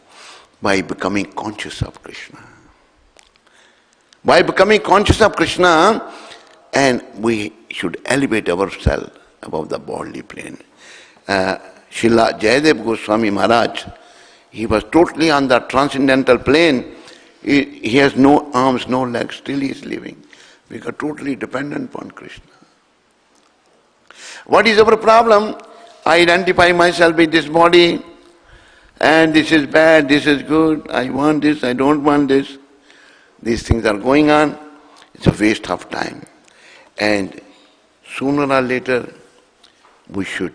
by becoming conscious of Krishna. By becoming conscious of Krishna, and we should elevate ourselves above the bodily plane. Srila Jayadev Goswami Maharaj, he was totally on the transcendental plane. He has no arms, no legs, still he is living. We are totally dependent upon Krishna. What is our problem? I identify myself with this body, and this is bad, this is good, I want this, I don't want this. These things are going on. It's a waste of time. And sooner or later, we should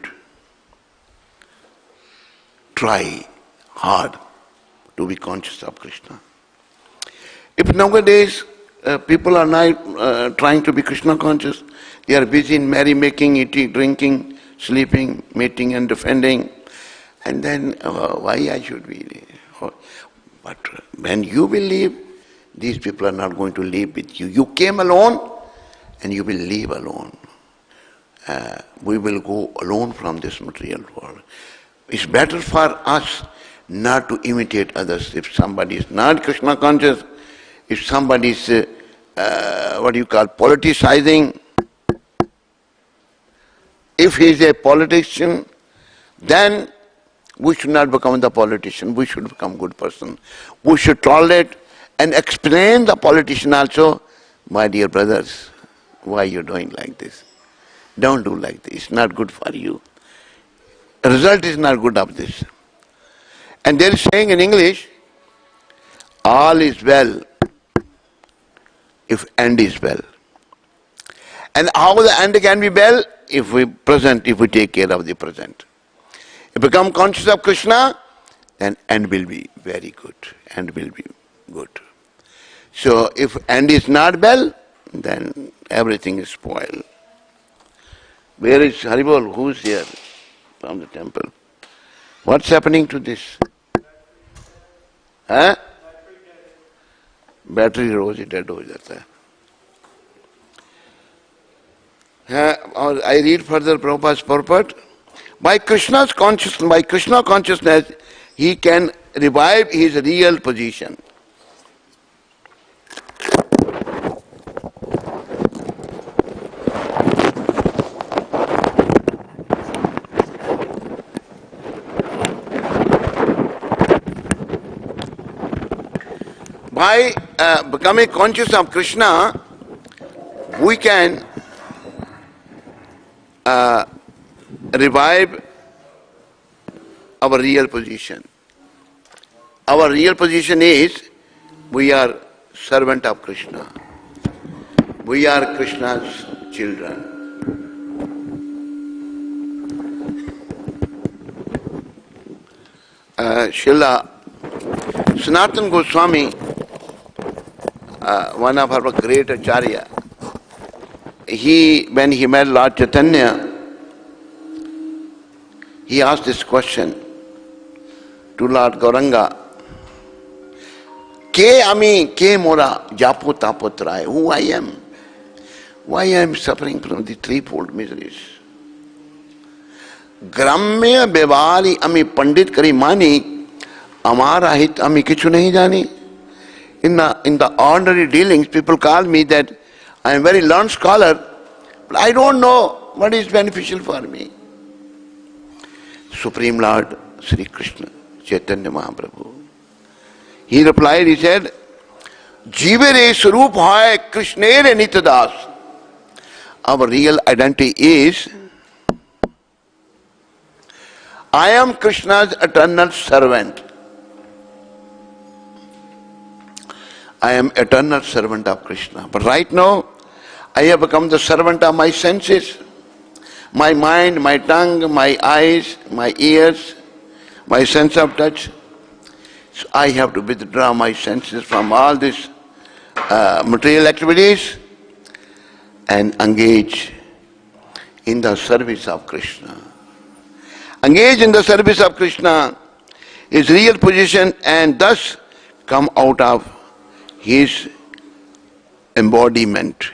try hard to be conscious of Krishna. If nowadays people are not trying to be Krishna conscious, they are busy in merrymaking, eating, drinking, sleeping, mating and defending, and then why I should be? But when you will leave, these people are not going to live with you. You came alone and you will leave alone. We will go alone from this material world. It's better for us not to imitate others. If somebody is not Krishna conscious, if somebody is, politicizing, if he is a politician, then we should not become the politician. We should become good person. We should tolerate and explain the politician also, my dear brothers, why you're doing like this. Don't do like this. It's not good for you. The result is not good of this. And there is saying in English, all is well if end is well. And how the end can be well? If we take care of the present. If we become conscious of Krishna, then end will be very good. End will be good. So if end is not well, then everything is spoiled. Where is Haribol? Who's here from the temple? What's happening to this? Huh? Battery rose he dead हो जाता है. और I read further Prabhupada's purport. By Krishna consciousness, he can revive his real position. By becoming conscious of Krishna, we can revive our real position. Our real position is we are servant of Krishna. We are Krishna's children. Srila Sanatana Goswami, one of our great acharya, when he met Lord Chaitanya, he asked this question to Lord Gauranga, Ke ami, ke mora, japo tapotrai, who I am? Why I am suffering from the threefold miseries? Gramya bevari ami pandit kari mani, amara hit ami kichu nahi jani. In the ordinary dealings, people call me that I am very learned scholar, but I don't know what is beneficial for me. Supreme Lord Sri Krishna, Chaitanya Mahaprabhu, he replied, he said, Jivere Sarup hai Krishnere Nitadas. Our real identity is, I am Krishna's eternal servant. I am eternal servant of Krishna. But right now, I have become the servant of my senses, my mind, my tongue, my eyes, my ears, my sense of touch. So I have to withdraw my senses from all these material activities and engage in the service of Krishna. Engage in the service of Krishna is real position, and thus come out of his embodiment.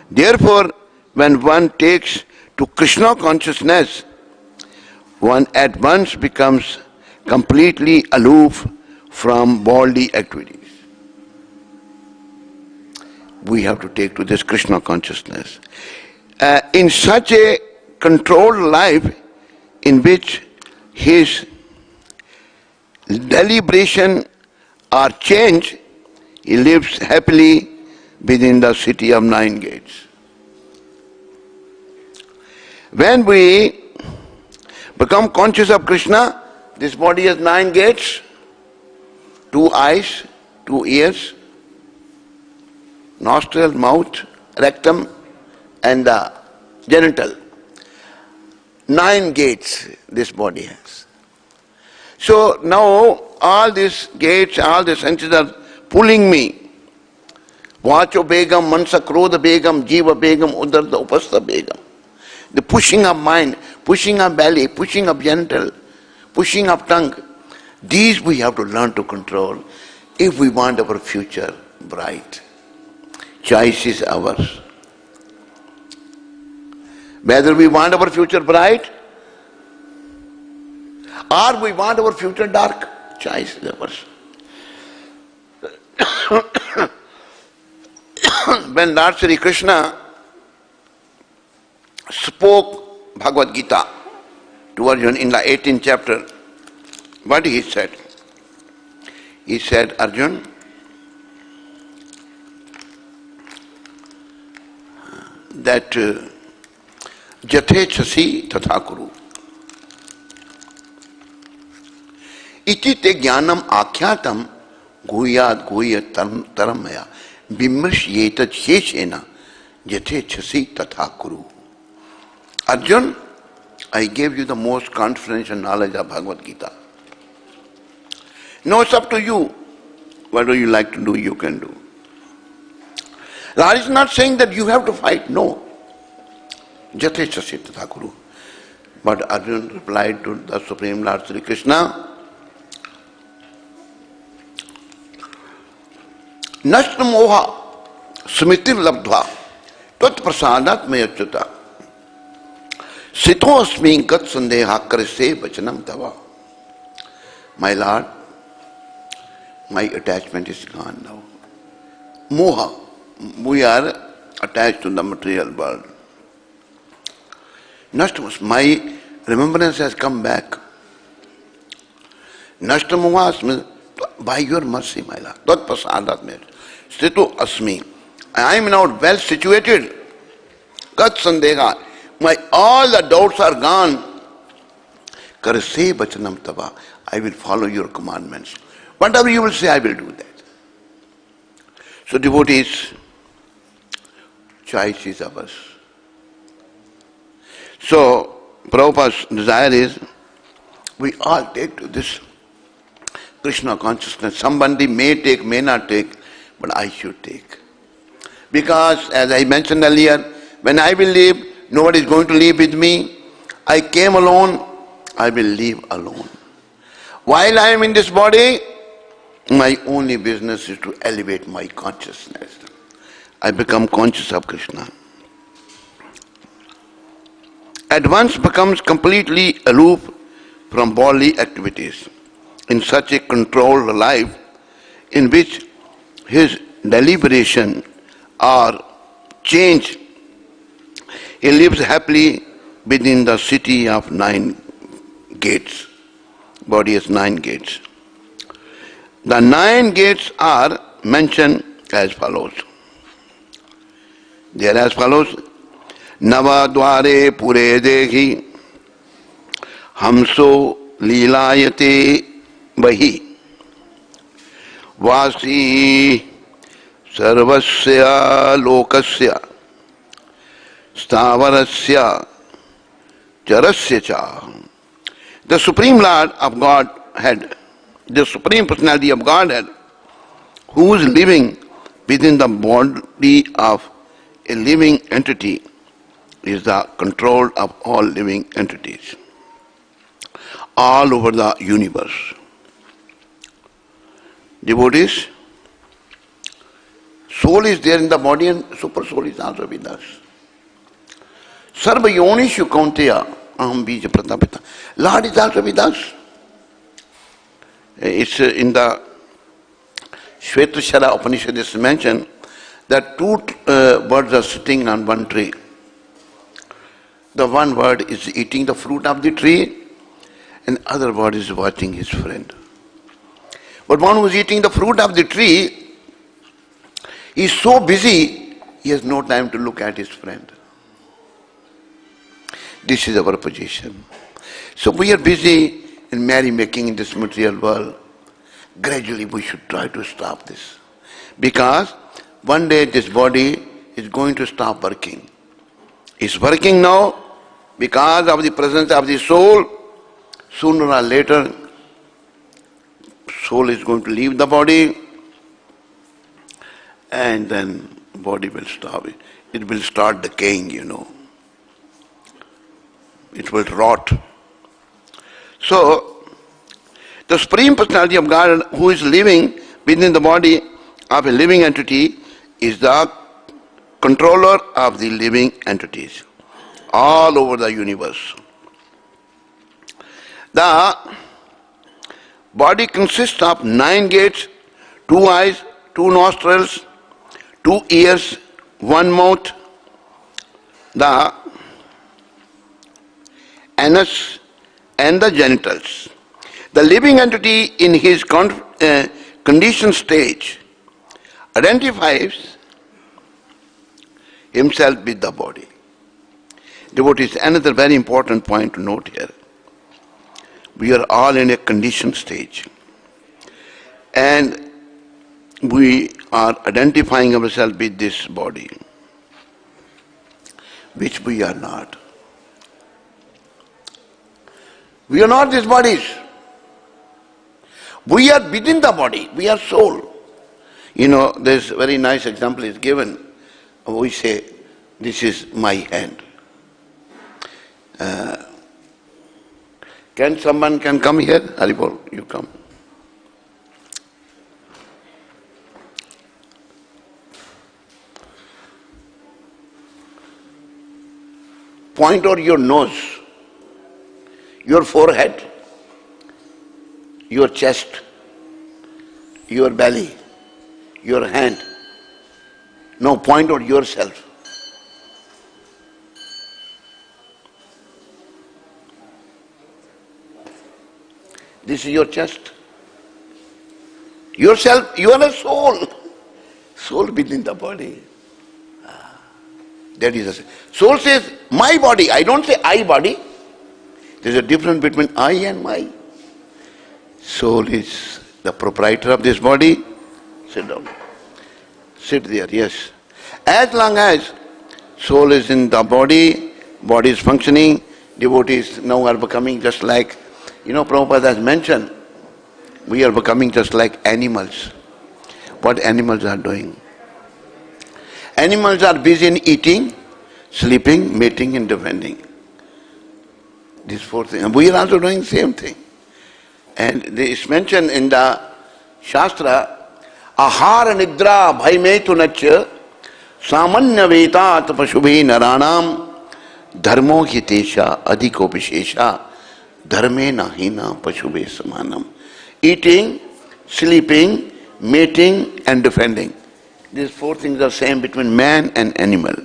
Therefore, when one takes to Krishna consciousness, one at once becomes completely aloof from worldly activities. We have to take to this Krishna consciousness. In such a controlled life in which his deliberation or change, he lives happily within the city of 9 gates. When we become conscious of Krishna, this body has 9 gates, 2 eyes, 2 ears, nostril, mouth, rectum, and the genital. 9 gates this body has. So now all these gates, all the senses are pulling me. Vacho Begam, Mansa Krodha Begam, Jiva Begam, Udarda Upastha Begam. The pushing of mind, pushing of belly, pushing of genital, pushing of tongue. These we have to learn to control if we want our future bright. Choice is ours. Whether we want our future bright or we want our future dark, choice is ours. When Lord Sri Krishna spoke Bhagavad Gita to Arjuna in the 18th chapter, what he said? He said, Arjuna, that Jathe chasi tatha kuru. Iti te jnanam akyatam guyad guyat taramaya bimrashyeta cheshena jathe chasi tatha kuru. Arjun, I gave you the most confidential knowledge of Bhagavad Gita. Now it's up to you. Whatever you like to do, you can do. Lord is not saying that you have to fight. No. Jate chasi tatha kuru. But Arjun replied to the Supreme Lord Sri Krishna, Nashta moha smritir labdhva tat prasadat mayachyuta sito asmin gat sandeha karse vachanam tava. My Lord, my attachment is gone now. Moha, we are attached to the material world. Nashtamas, my remembrance has come back. Nashtamovasmi, by your mercy, my Lord. Tat prasadat me. Sthito asmi. I am now well situated. Kat sandega. My all the doubts are gone. Kar se bachanam tava. I will follow your commandments. Whatever you will say, I will do that. So devotees, choice is ours. So Prabhupada's desire is, we all take to this Krishna consciousness. Somebody may take, may not take, but I should take. Because as I mentioned earlier, when I will leave, nobody is going to leave with me. I came alone, I will leave alone. While I am in this body, my only business is to elevate my consciousness. I become conscious of Krishna. At once becomes completely aloof from bodily activities. In such a controlled life in which his deliberation or change, he lives happily within the city of 9 gates. Body has 9 gates. The 9 gates are mentioned as follows. They are as follows. Nava dware pure dehi hamso lilayate bahi vasi sarvasya lokasya stavarasya charasya cha. The Supreme Lord of Godhead, the Supreme Personality of Godhead, who is living within the body of a living entity, is the control of all living entities all over the universe. Devotees, soul is there in the body and super soul is also with us. Sarva yonishu kaunteya aham bija pratapita. Lord is also with us. It's in the Shvetashara Upanishad is mentioned that 2 birds are sitting on one tree. The one bird is eating the fruit of the tree and the other bird is watching his friend. But one who is eating the fruit of the tree is so busy, he has no time to look at his friend. This is our position. So we are busy in merrymaking in this material world. Gradually we should try to stop this. Because one day this body is going to stop working. It's working now because of the presence of the soul. Sooner or later, soul is going to leave the body and then body will stop. It will start decaying, It will rot. So, the Supreme Personality of God who is living within the body of a living entity is the controller of the living entities all over the universe. The body consists of 9 gates, 2 eyes, 2 nostrils, 2 ears, 1 mouth, the anus and the genitals. The living entity in his conditioned stage identifies himself with the body. Devotees, another very important point to note here. We are all in a conditioned stage and we are identifying ourselves with this body, which we are not. We are not these bodies. We are within the body. We are soul. There's a very nice example is given. We say, this is my hand. Can someone come here? Haribol, you come. Point out your nose, your forehead, your chest, your belly, your hand. Now point out yourself. This is your chest. Yourself, you are a soul. Soul within the body. That is a soul says, my body. I don't say I body. There's a difference between I and my. Soul is the proprietor of this body. Sit down. Sit there, yes. As long as soul is in the body, body is functioning, devotees now are becoming just like, Prabhupada has mentioned, we are becoming just like animals. What animals are doing? Animals are busy in eating, sleeping, mating and defending. These four things. And we are also doing the same thing. And it's mentioned in the Shastra, Ahara Nidra Bhaimetu Nacha Samanya Vetat Pashubhe Naranam Dharmo Hitesha Adhiko Vishesha Dharme Nahina Pashubhe Samanam. Eating, sleeping, mating and defending. These four things are same between man and animal.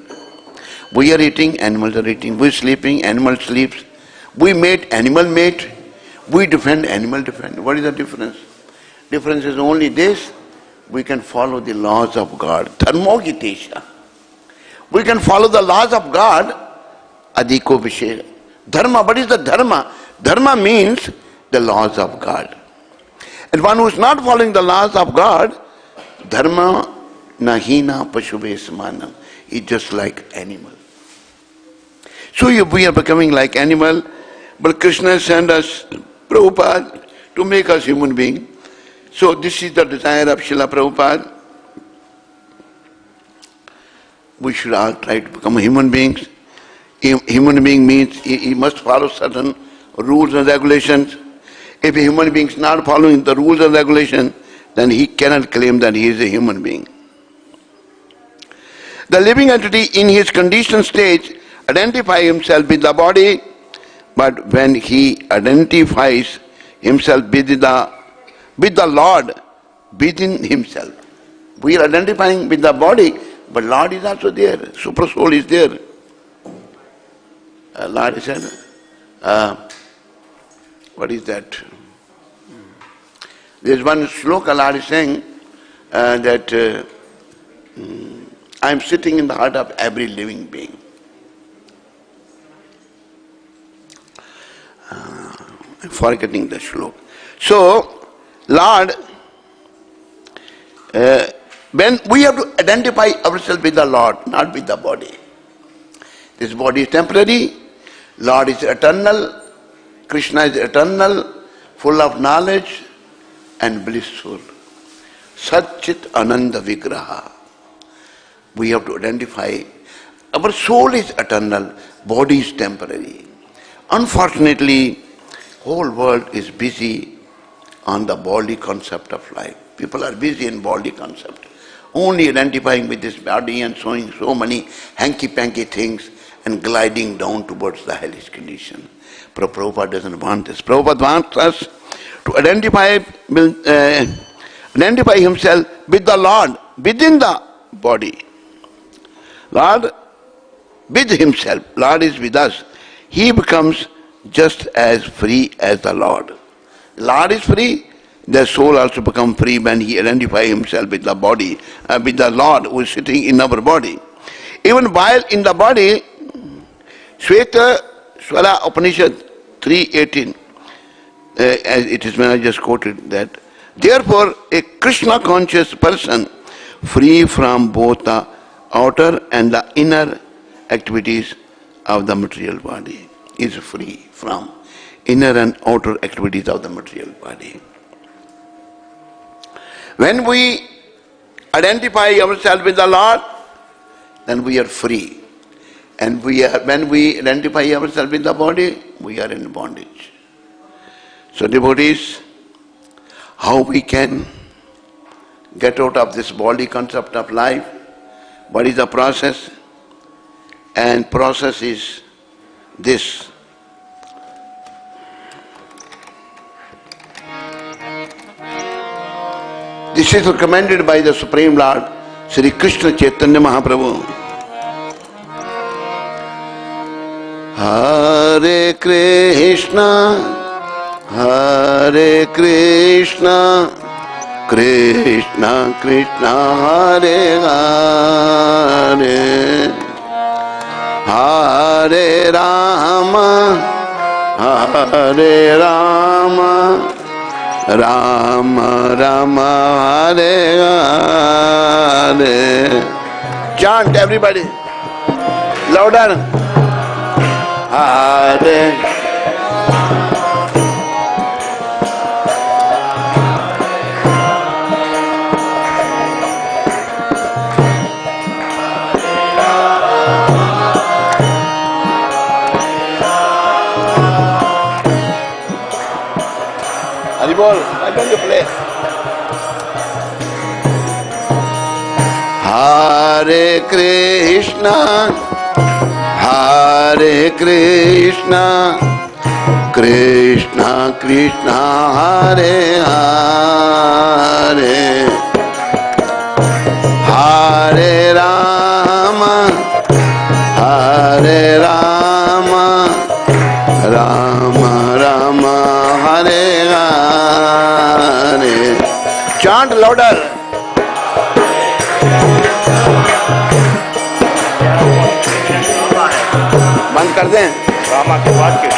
We are eating, animals are eating. We are sleeping, animal sleeps. We mate, animal mate. We defend, animal defend. What is the difference? Difference is only this. We can follow the laws of God. Dharmo Gitesha. We can follow the laws of God. Adhiko Vishe. Dharma. What is the dharma? Dharma means the laws of God. And one who is not following the laws of God, dharma nahina pashubhe samanam, is just like animal. So we are becoming like animal, but Krishna sent us Prabhupada to make us human being. So this is the desire of Srila Prabhupada. We should all try to become human beings. Human being means he must follow certain rules and regulations. If a human being is not following the rules and regulations, then he cannot claim that he is a human being. The living entity in his conditioned stage identifies himself with the body, but when he identifies himself with the Lord within himself, we are identifying with the body, but Lord is also there, Super Soul is there. Lord said, what is that? There is one shloka Lord is saying that I am sitting in the heart of every living being. I'm forgetting the shloka. So, Lord, when we have to identify ourselves with the Lord, not with the body. This body is temporary, Lord is eternal, Krishna is eternal, full of knowledge and blissful. Satchit Ananda Vigraha. We have to identify, our soul is eternal, body is temporary. Unfortunately, whole world is busy on the body concept of life. People are busy in body concept, only identifying with this body and showing so many hanky-panky things and gliding down towards the hellish condition. But Prabhupada doesn't want this. Prabhupada wants us to identify himself with the Lord within the body. Lord with himself, Lord is with us. He becomes just as free as the Lord. Lord is free, the soul also becomes free when he identifies himself with the body, with the Lord who is sitting in our body. Even while in the body, Shweta Swara Upanishad 3:18, as it is when I just quoted that, therefore a Krishna conscious person free from both the outer and the inner activities of the material body is free from inner and outer activities of the material body. When we identify ourselves with the Lord, then we are free. And when we identify ourselves with the body, we are in bondage. So devotees, how we can get out of this body concept of life? What is the process? And process is this. This is recommended by the Supreme Lord, Sri Krishna Chaitanya Mahaprabhu. Hare Krishna, Hare Krishna, Krishna Krishna Hare Hare Hare Rama Hare Rama Rama Rama Hare Hare. Chant everybody louder. Hare Haribol, why don't you play? Hare Krishna, Hare Krishna, Krishna Krishna Hare Hare, Hare Rama, Hare Rama, Rama Rama Hare Hare. Chant louder. बंद कर दें रामा के बाद के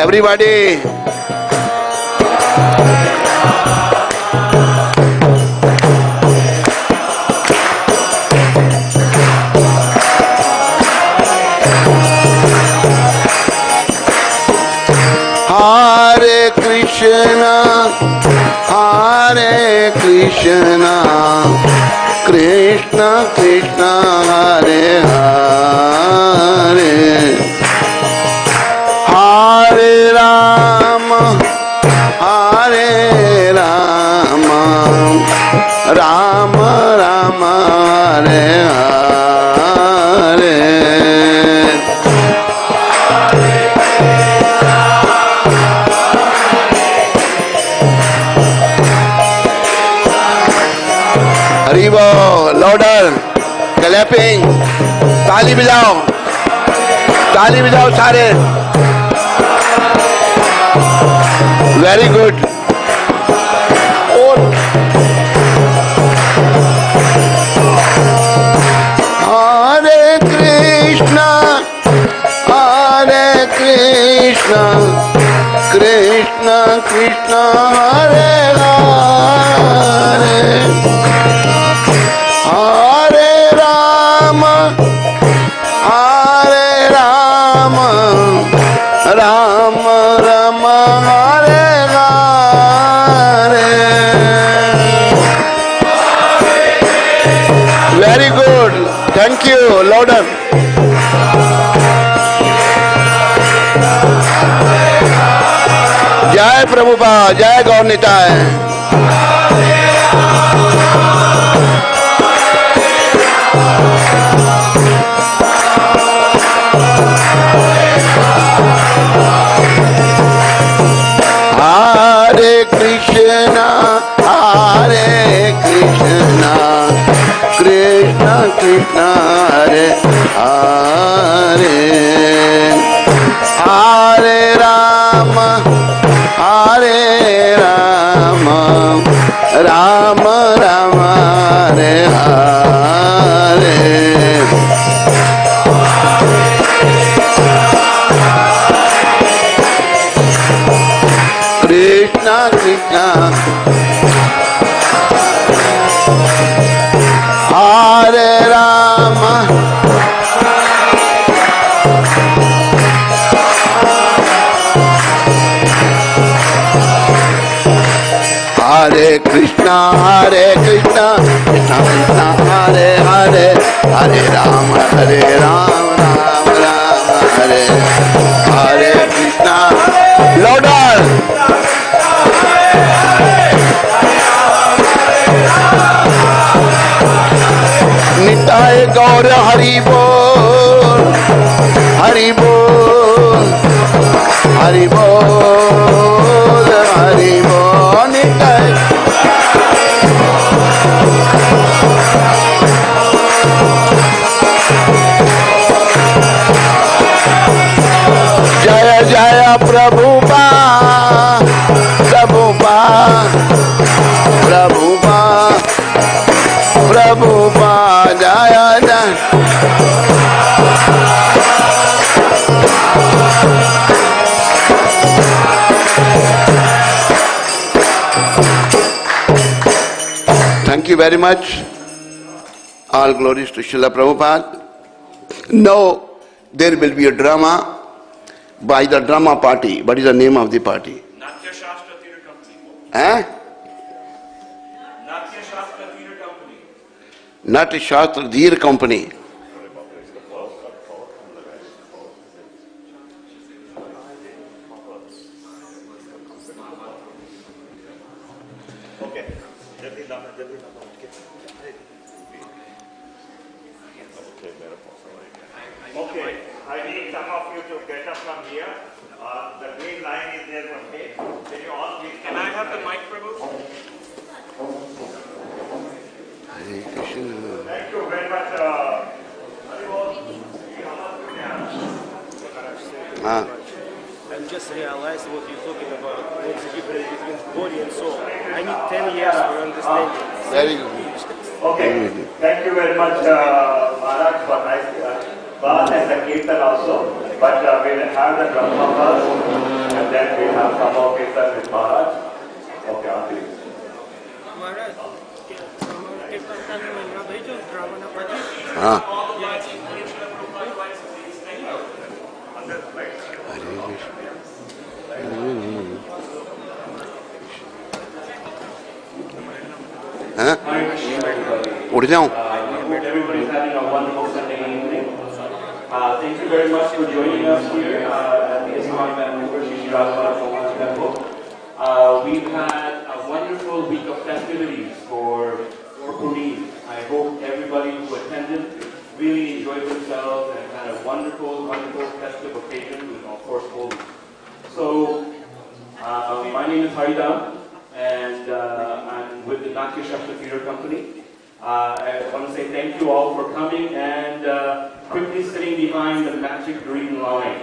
everybody. Hare Krishna, Hare Krishna, Krishna Krishna Hare Hare, Hare Rama, Hare Rama, Rama Rama Hare Hare. Haribol louder clapping ताली बजाओ सारे. Very good. Hare Krishna Krishna Krishna Hare Hare, Hare Rama, Hare Rama, Rama Rama Hare Hare. Very good. Thank you. Louder. जय प्रभुपाद, जय गौर Nitai. Hare Krishna, Krishna Krishna Hare Hare, Hare Rama, Hare Rama, Rama Rama Hare Hare. Krishna Krishna Hare Rama, Hare Krishna, Krishna Krishna Hare Hare, Hare Rama, Rama Rama Hare Hare Krishna. Louder. Nitai गौर हरि बोल, हरि बोल, हरि बोल, हरि बोल. निताय जय जय Prabhupada, you very much. All glories to Srila Prabhupada. Now there will be a drama by the drama party. What is the name of the party? Natya Shastra Theatre Company. Eh? Natya Shastra Theatre Company. Natya Shastra Theatre Company. Okay, I need some of you to get up from here. The green line is there for me. Can you all please? Can I have the mic, Prabhu? Hare Krishna. Thank you very much. I just realized what you're talking about. What's the difference between body and soul? I need 10 years for understanding. Very good. Okay, thank you very much, Maharaj, for nice bath and the kirtan also. But we will have the drama first, and then we will have some more kirtan with Maharaj. Okay, Auntie. Maharaj, हाँ. हाँ? उठ जाऊं? Everybody is having a wonderful Sunday evening. Thank you very much for joining us here at the Swami Vancouver Shri Temple. We've had a wonderful week of festivities for Puri. I hope everybody who attended really enjoyed themselves and had a wonderful, wonderful festive occasion with, of course, Holi. So, my name is Haridam, and I'm with the Natya Shastra Theatre Company. I want to say thank you all for coming and quickly sitting behind the magic green line.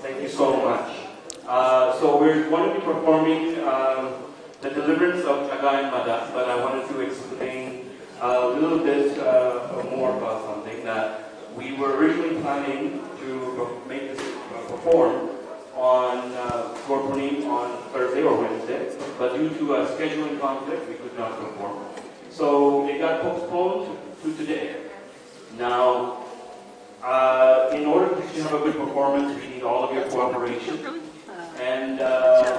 Thank you so much. So we're going to be performing the deliverance of Jagai and Mada, but I wanted to explain a little bit more about something that we were originally planning to make this perform on Gorpurnim on Thursday or Wednesday, but due to a scheduling conflict, we could not perform. So it got postponed to today. Now, in order to have a good performance, we need all of your cooperation. And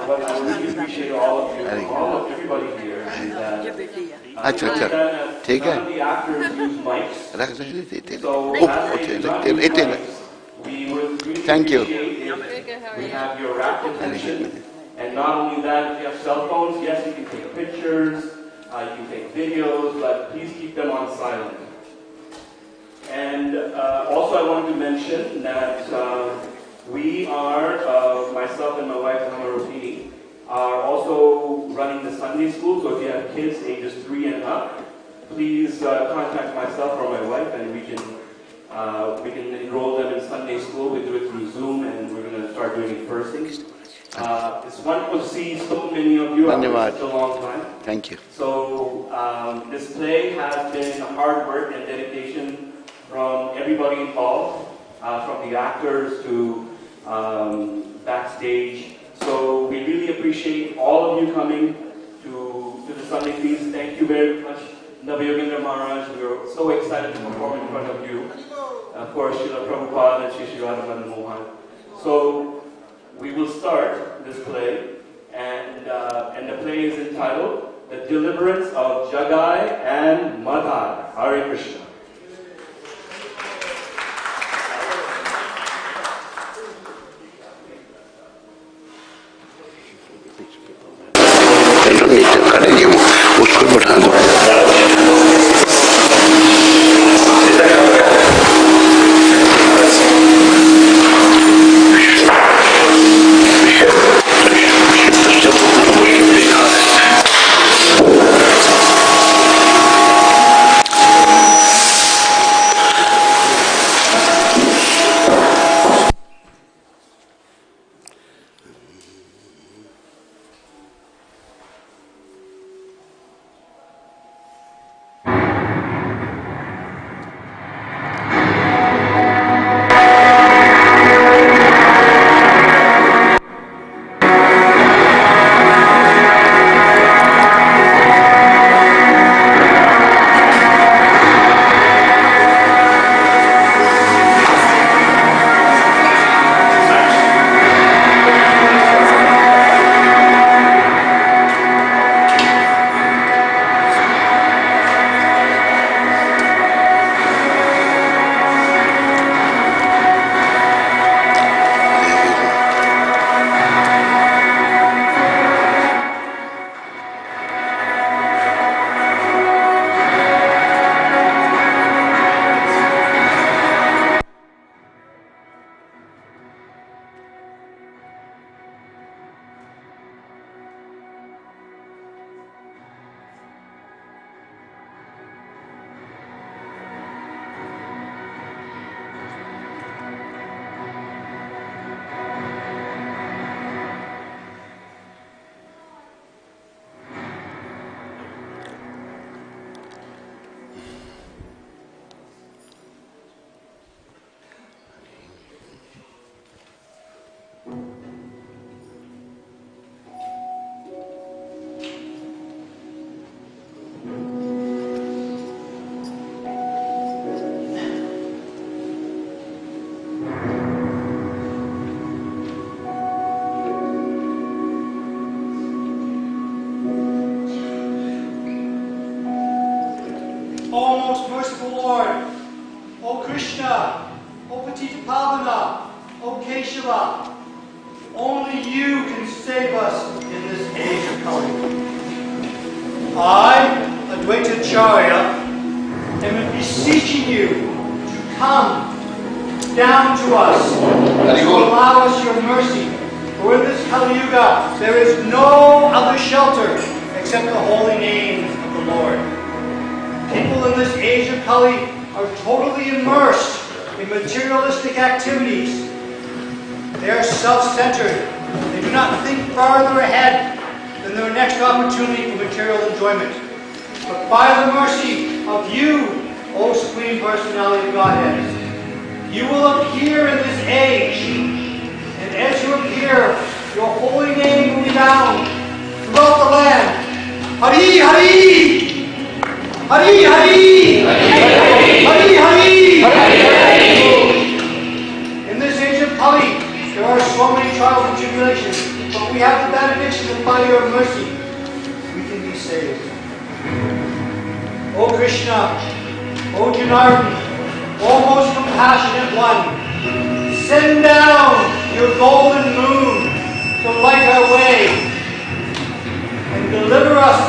what I really appreciate all of you, all of everybody here, is that ठीक है. none of the actors use mics. So we would really Thank you. appreciate if we have your rapt attention. And not only that, if you have cell phones, yes, you can take pictures, you can take videos, but please keep them on silent. And also I wanted to mention that we are, myself and my wife, Rupini, are also running the Sunday school. So if you have kids ages 3 and up, please contact myself or my wife, and we can enroll them in Sunday school. We do it through Zoom, and we're going to start doing it first. It's wonderful to see so many of you after such a long time. Thank you. So this play has been hard work and dedication from everybody involved, from the actors to backstage. So we really appreciate all of you coming to the Sunday feast. Thank you very much, Nava Yogendra Maharaj. We are so excited to perform in front of you. Of course, Srila Prabhupada and Sri Radha Mohan. So we will start this play, and the play is entitled The Deliverance of Jagai and Madha. Hare Krishna. उसको बढ़ा दो. merciful Lord, O Krishna, O Patitapavana, O Keshava, only you can save us in this age of Kali. I, Advaita Acharya, am beseeching you to come down to us, to allow us your mercy. For in this Kali Yuga, there is no other shelter except the holy name of the Lord. People in this age of Kali are totally immersed in materialistic activities. They are self-centered. They do not think farther ahead than their next opportunity for material enjoyment. But by the mercy of you, O Supreme Personality of Godhead, you will appear in this age. And as you appear, your holy name will be bound throughout the land. Hari Hari! Hari Hari! Hari Hari! In this age of Kali, there are so many trials and tribulations, but we have the benediction that by your mercy, we can be saved. O Krishna, O Janardhan, O most compassionate one, send down your golden moon to light our way and deliver us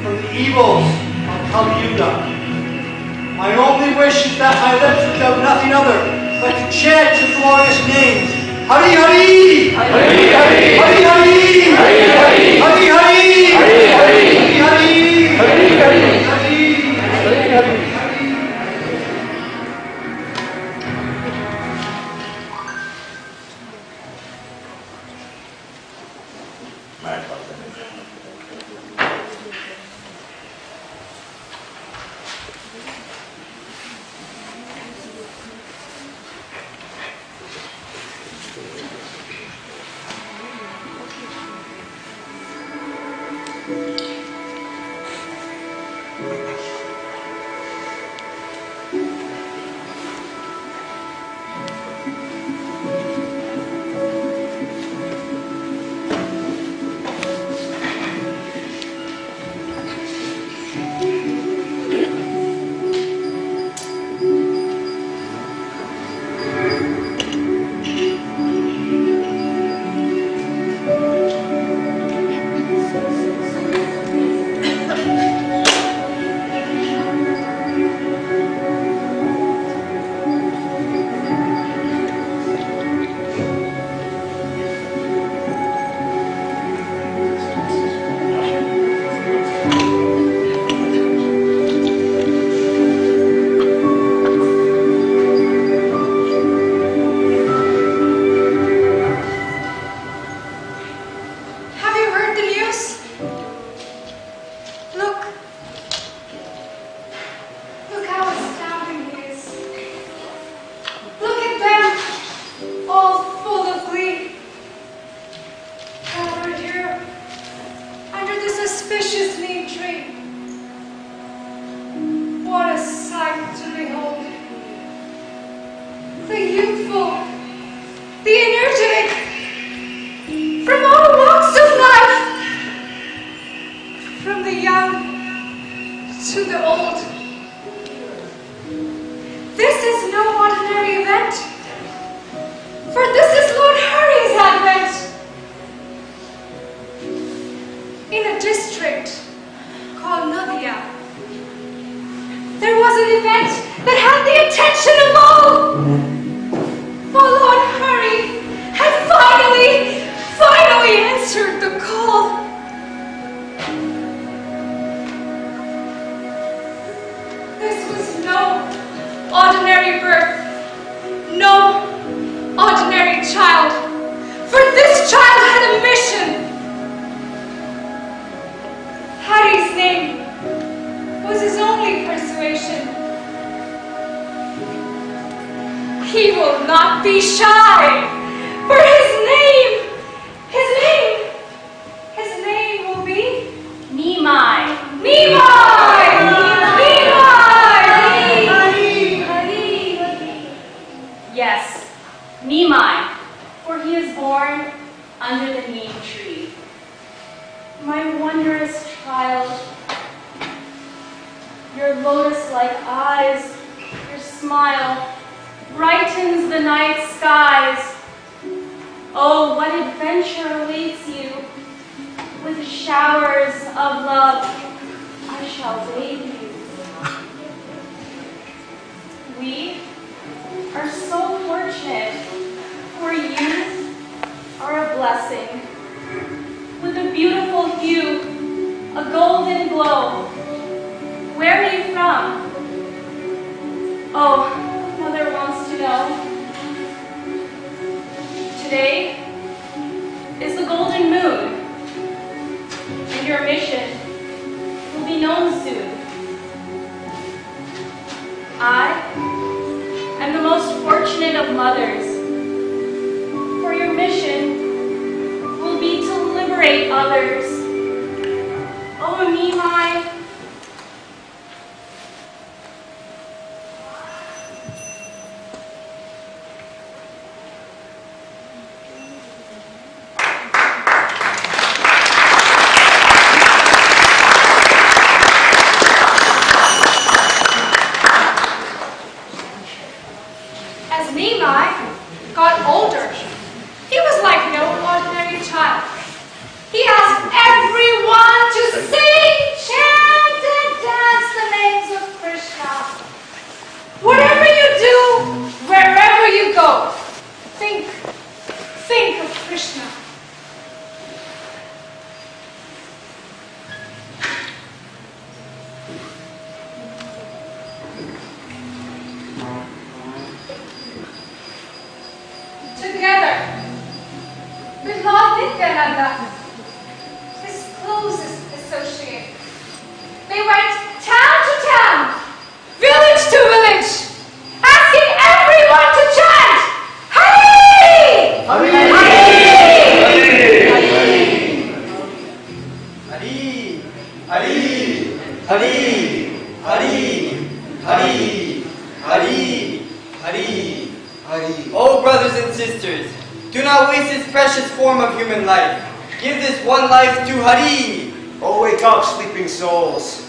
from the evils of Kali Yuga. My only wish is that my lips would have nothing other but to chant your glorious names. Hari Hari! Hari Hari! Hari Hari! Hari Hari! Hari Hari! Hari Hari! Hari Hari! Hari Hari! Your lotus-like eyes, your smile, brightens the night skies. Oh, what adventure awaits you! With showers of love, I shall bathe you. We are so fortunate, for you are a blessing. With a beautiful hue, a golden glow. Where are you from? Oh, Mother wants to know. Today is the golden moon, and your mission will be known soon. I am the most fortunate of mothers, for your mission will be to liberate others. Oh, Nimai, as Nimai got older, he was like no ordinary child. He asked everyone to sing, chant, and dance the names of Krishna. Whatever you do, wherever you go, think of Krishna. Together with Lord Nityananda, his closest associate, they went town to town, village to village, asking everyone to chant, Hari! Hari! Hari! Hari! Hari! Hari! Hari! Hari! Hari! Oh, brothers and sisters, do not waste this precious form of human life. Give this one life to Hari! Oh, wake up, sleeping souls.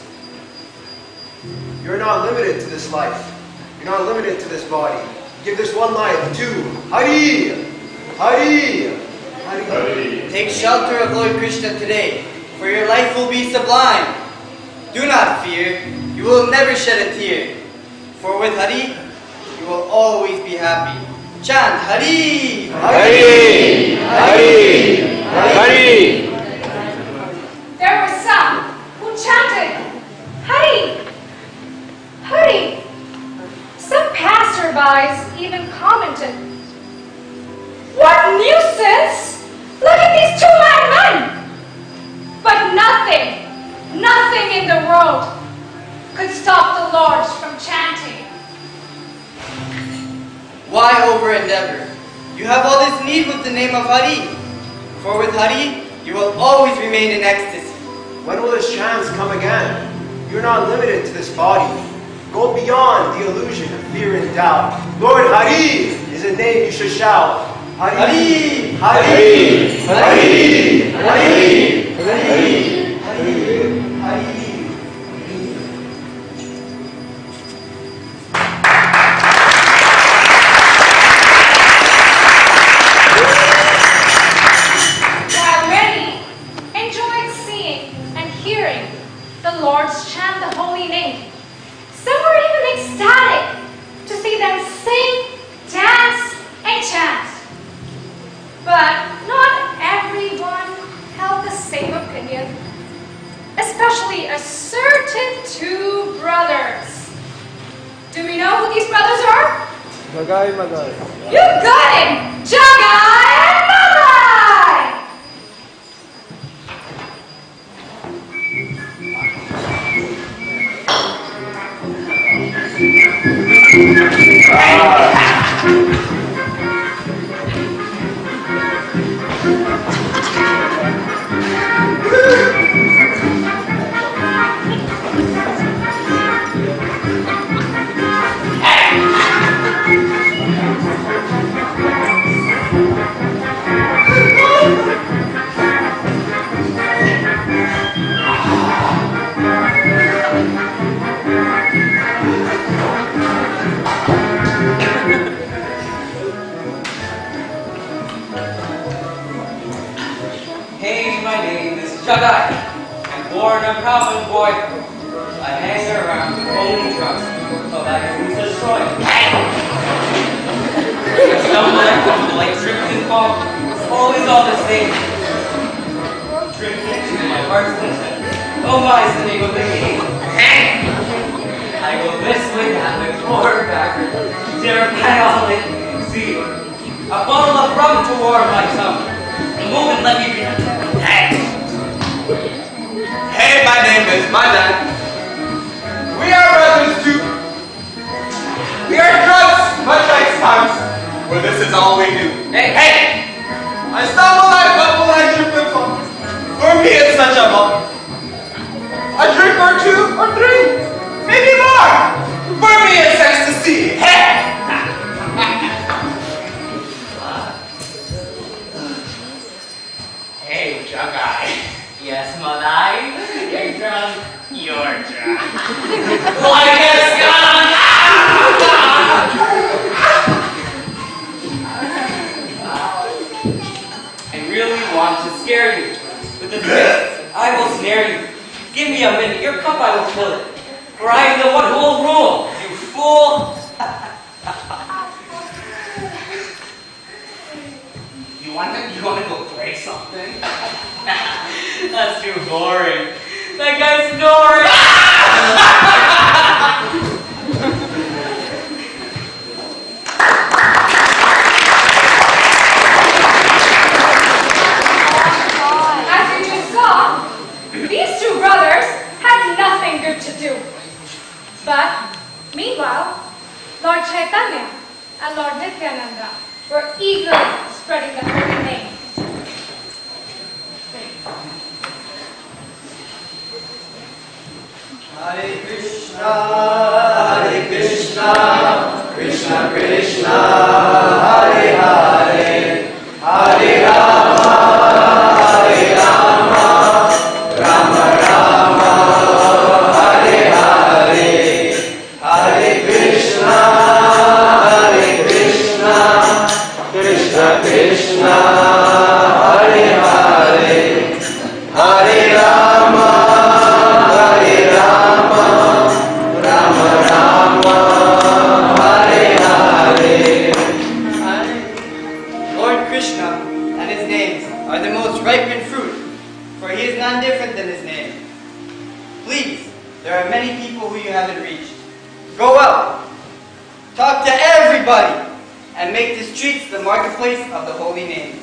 You're not limited to this life. You're not limited to this body. Give this one life to Hari! Hari! Hari! Take shelter of Lord Krishna today, for your life will be sublime. Do not fear, you will never shed a tear. For with Hari, you will always be happy. Chant Hari! Hari! Hari! Hari! There were some who chanted, Hari! Hari! Some passerbys even commented, what nuisance! Look at these two madmen! But nothing in the world could stop the lords from chanting. Why over endeavor? You have all this need with the name of Hari. For with Hari, you will always remain in ecstasy. When will this chance come again? You're not limited to this body. Go beyond the illusion of fear and doubt. Lord Hari is a name you should shout. Hari! Hari! Hari! Hari! Hari! While many enjoyed seeing and hearing the lords chant the holy name, some were even ecstatic to see them sing, dance, and chant. But not everyone held the same opinion, especially a certain two brothers. Do we know who these brothers are? Magai. You got it! Jagai and Magai! name is Jagai. I'm born a common boy. I hang around holy trucks so that I can destroy. I stumble and fumble like trips and fall. It's always all the same. Drinking to my heart's content. Oh my, is the name of the king. I go this way and the forward backward. Dare pat all it. See, a bottle of rum to warm my tongue. Move and let me be. Hey, my name is Maharaj. We are brothers too. We are drugs, much like skunks. Well, this is all we do. Hey! I stumble, I bubble, I trip and fall. For me, it's such a bump. A drink or two or three, maybe more. For me, it's ecstasy. Hey! Hey, Jagai. Yes, Malai. You're drunk. You're drunk. I guess I really want to scare you. With the twist, I will snare you. Give me a minute. Your cup I will fill it. For I am the one who will rule. You fool. You want to go break something? That's too boring. That guy's snoring. As you just saw, these two brothers had nothing good to do. But, meanwhile, Lord Chaitanya and Lord Nityananda were eagerly spreading the holy name. Hare Krishna, Krishna Krishna, Hare Hare, Hare Rama, Rama Rama, Hare Hare, Hare Krishna, Krishna Krishna, Hare Hare, Hare Rama, Lord Krishna and his names are the most ripened fruit, for he is none different than his name. Please, there are many people who you haven't reached. Go out, talk to everybody, and make the streets the marketplace of the holy names.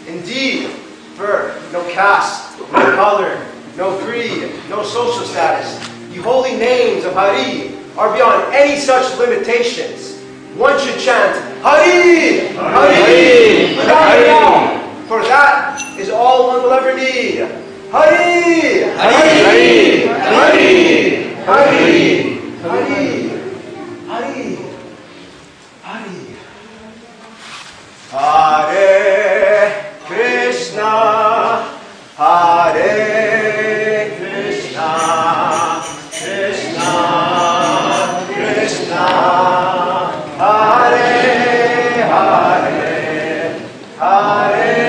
Indeed, birth, no caste, no color, no creed, no social status. The holy names of Hari are beyond any such limitations. One should chant, Hari! Hari! Hari! For that is all one will ever need. Hari! Hari! Hari! Hari! Hari! Hari! Hari! Hare Krishna, Hare Krishna, Krishna, Krishna, Hare Hare, Hare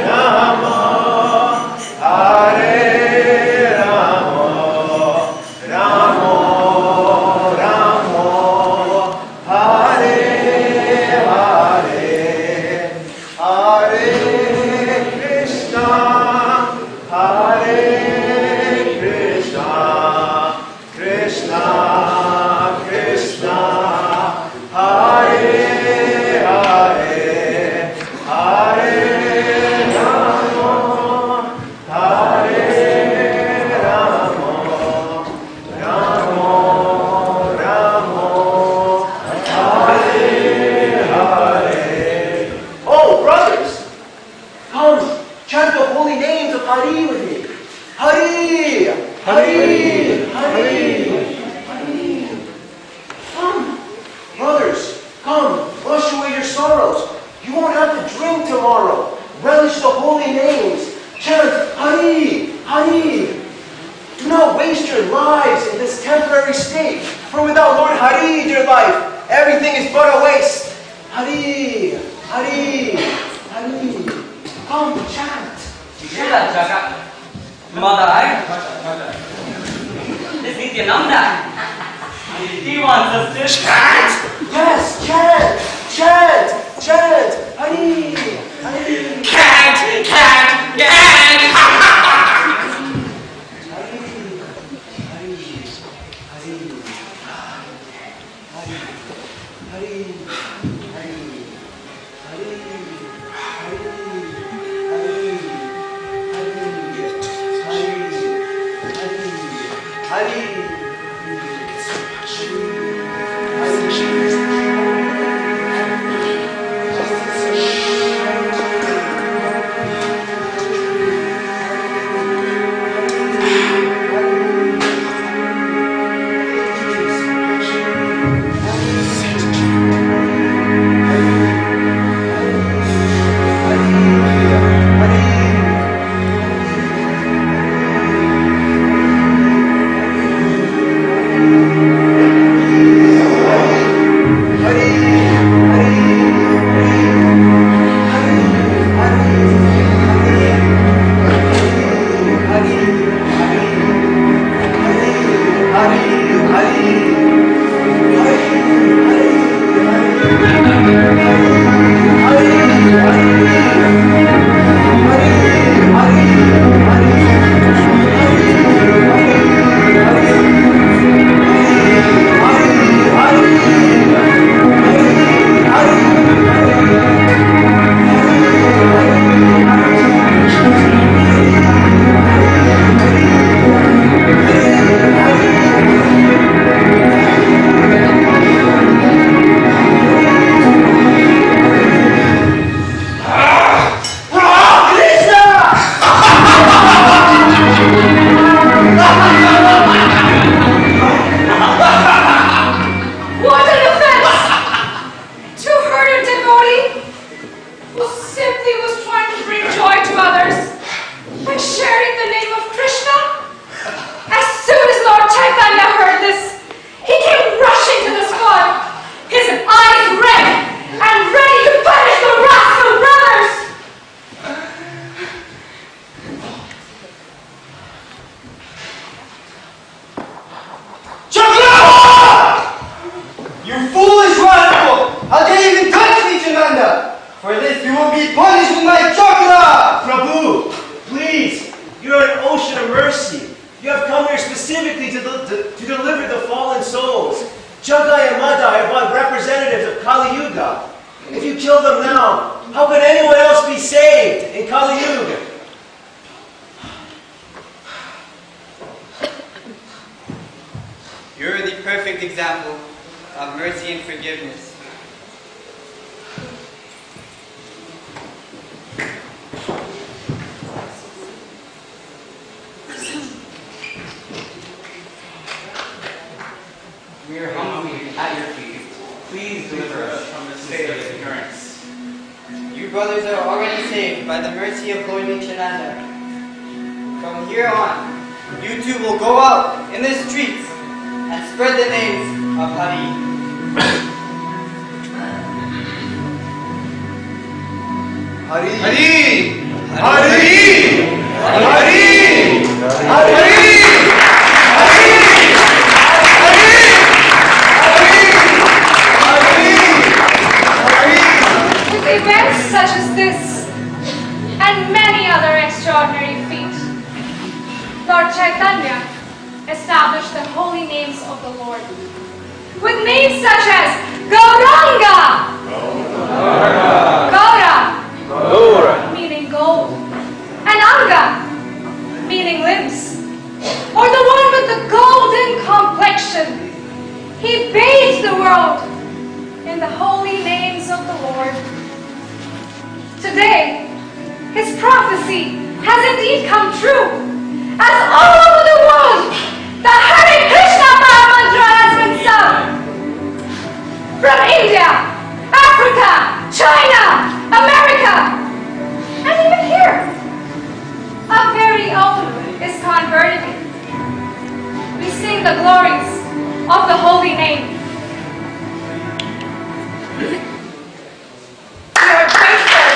Rama, Hare Rama, Rama Rama, Hare Hare, Hare Krishna, Hare Krishna, Krishna Krishna, Hare Hare, Hare Rama, Hare Rama, Rama Rama, Hare Hare. Oh, brothers, come, chant the holy names of Hari with me. Hari, Hari, Hari, Hari. Come, brothers, come, wash away your sorrows. You won't have to drink tomorrow. Relish the holy names. Chant Hari, Hari. Do not waste your lives in this temporary state, for without Lord Hari, dear life, everything is but a waste. Hari, Hari, Hari. Come, chant. You hear that, Jaga? Mother, this means your number. He wants us to chant. Yes, chant, chant, chant. Hari, Hari. Can't. You're the perfect example of mercy and forgiveness. We are humbly at your feet. Please deliver us from this state of ignorance. You brothers are already saved by the mercy of Lord Nityananda. From here on, you two will go out in the streets and spread the names of Hari. Hari, Hari! Hari, Hari! Hari. With events such as this, and many other extraordinary feats, Lord Chaitanya established the holy names of the Lord. With names such as Gauranga, Gaura, meaning gold, and Anga, meaning limbs, or the one with the golden complexion. He bathed the world in the holy names of the Lord. Today, his prophecy has indeed come true, as all over the world, the Hare Krishna Mahamantra has been sung. From India, Africa, China, America, and even here, a very own is converted. We sing the glories of the holy name. We are grateful.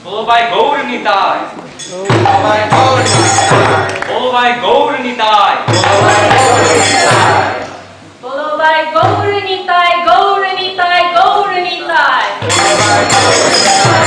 Bolo by golden Nitai. Bolo by golden Nitai. Bolo by golden Nitai. Bolo by golden Nitai, golden Nitai, golden Nitai. Bolo by golden Nitai.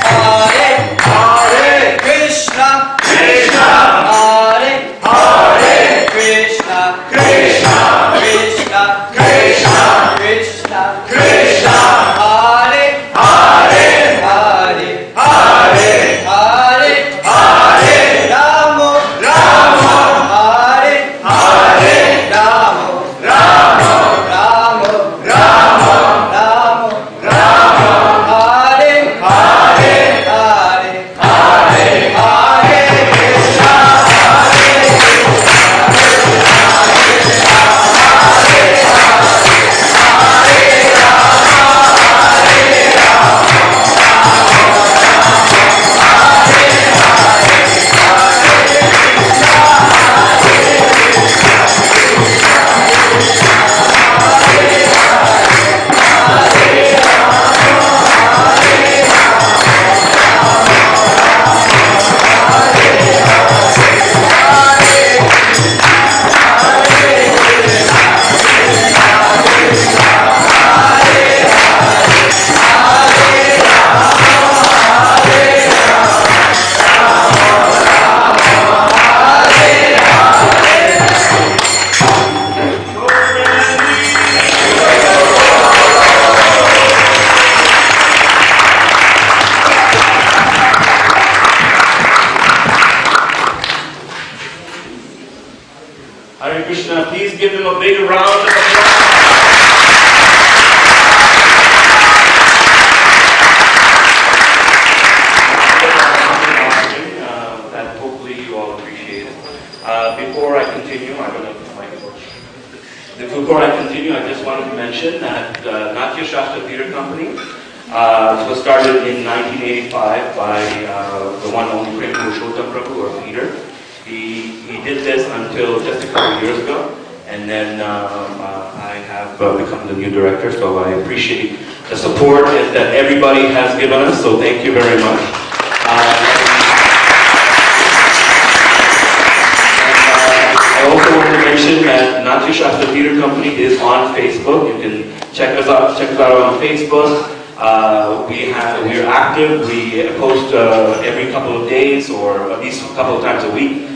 Hare Hare Krishna Krishna Hare Hare Krishna Krishna Krishna Krishna Krishna Krishna Hare Hare Hare Hare Hare Hare Ramo Ramo Hare Hare Ramo Ramo Ramo Ramo Ramo Ramo Hare Hare Hare Hare Hare Krishna Hare Krishna, please give them a big round of applause. That hopefully you all appreciate it. Before I continue, I don't know if the mic works. Before I continue, I just wanted to mention that Natya Shastra Theatre Company was started in 1985 by the one only Prem Purushottam Prabhu, or Peter. He did this until just a couple of years ago, and then I have become the new director, so I appreciate the support that everybody has given us, so thank you very much. I also want to mention that Natya Shastra Theatre Company is on Facebook. You can check us out on Facebook. We are active. We post every couple of days, or at least a couple of times a week.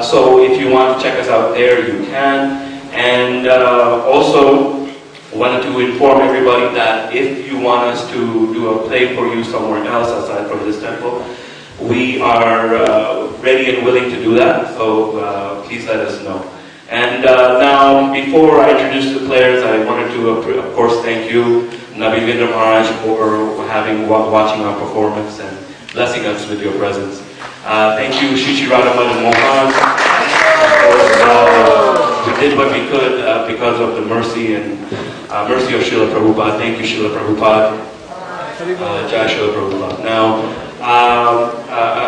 So if you want to check us out there, you can. And also wanted to inform everybody that if you want us to do a play for you somewhere else aside from this temple, we are ready and willing to do that. So please let us know. And now, before I introduce the players, I wanted to, of course, thank you, Yogendra Maharaj, for watching our performance and blessing us with your presence. Thank you, Shishi Radhaman and Mohan. We did what we could because of the mercy and mercy of Srila Prabhupada. Thank you, Srila Prabhupada. Jai Srila Prabhupada. Now,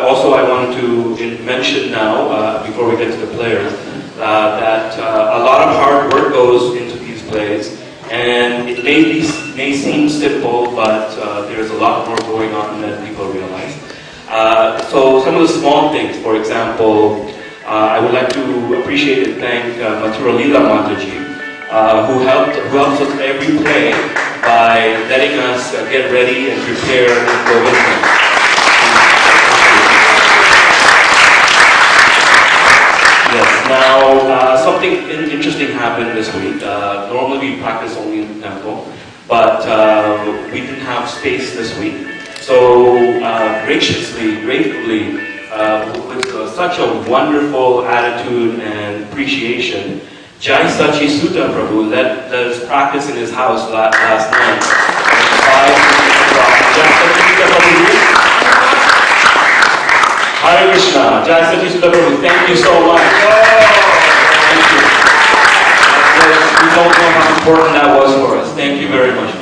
also I wanted to mention now, before we get to the players, that a lot of hard work goes into these plays, and it may seem simple, but there's a lot more going on than people realize. So some of the small things, for example, I would like to appreciate and thank Mathura Leela Mataji, who helps us every play by letting us get ready and prepare and go with them. Yes. Now, something interesting happened this week. Normally we practice only in the temple, but we didn't have space this week. So gratefully, with such a wonderful attitude and appreciation, Jai Sachi Sutta Prabhu let us practice in his house last night. Hare Krishna, Jai Sachi Sutta Prabhu, thank you so much. Thank you. We don't know how important that was for us. Thank you very much.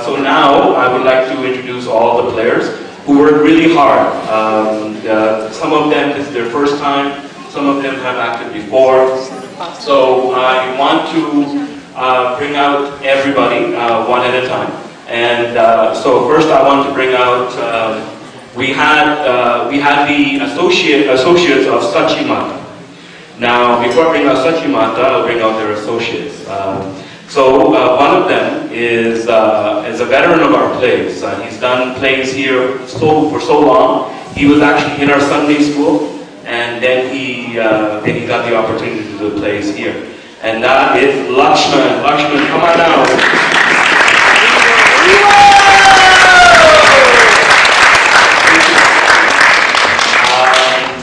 So now I would like to introduce all the players. who work really hard. Some of them, this is their first time. Some of them have acted before. So I want to bring out everybody one at a time. And so first I want to bring out, we had the associates of Sachimata. Now, before I bring out Sachimata, I'll bring out their associates. So one of them is a veteran of our plays. He's done plays here for so long. He was actually in our Sunday school, and then he got the opportunity to do the plays here. And that is Lakshman. Lakshman, come on now.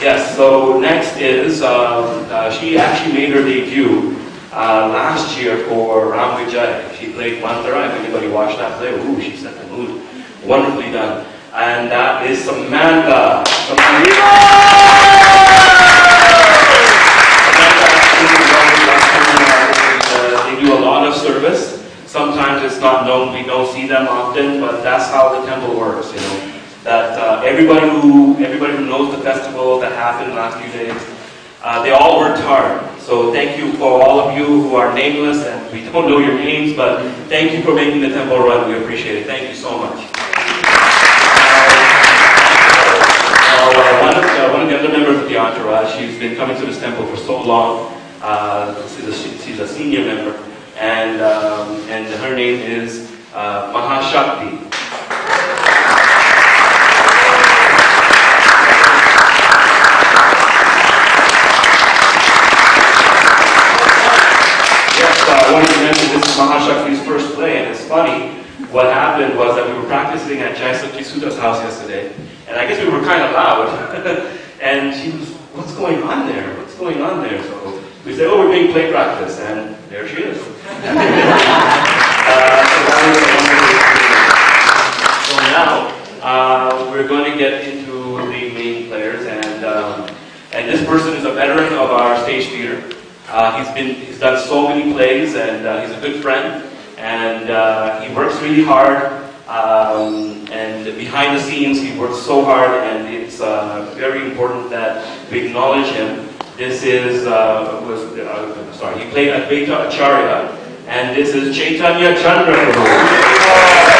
Yes, so next is, she actually made her debut last year for Ram Vijay. She played Mantara. If anybody watched that play, ooh, she set the mood. Wonderfully done. And that is Samantha. They do a lot of service. Sometimes it's not known, we don't see them often, but that's how the temple works, you know. That everybody who knows the festival that happened last few days, they all worked hard. So thank you for all of you who are nameless, and we don't know your names, but thank you for making the temple run. We appreciate it. Thank you so much. One of the other members of the entourage, she's been coming to this temple for so long. She's a senior member, and her name is Mahashakti. I wanted to mention this is Mahashakti's first play, and it's funny. What happened was that we were practicing at Jaisakti Suta's house yesterday, and I guess we were kind of loud. And she was, "What's going on there? What's going on there?" So we said, "Oh, we're doing play practice," and there she is. So now we're going to get into the main players, and this person is a veteran of our stage theater. He's done so many plays, and he's a good friend, and he works really hard, and behind the scenes he works so hard, and it's very important that we acknowledge him. This is, he played Advaita Acharya, and this is Chaitanya Chandra Prabhu.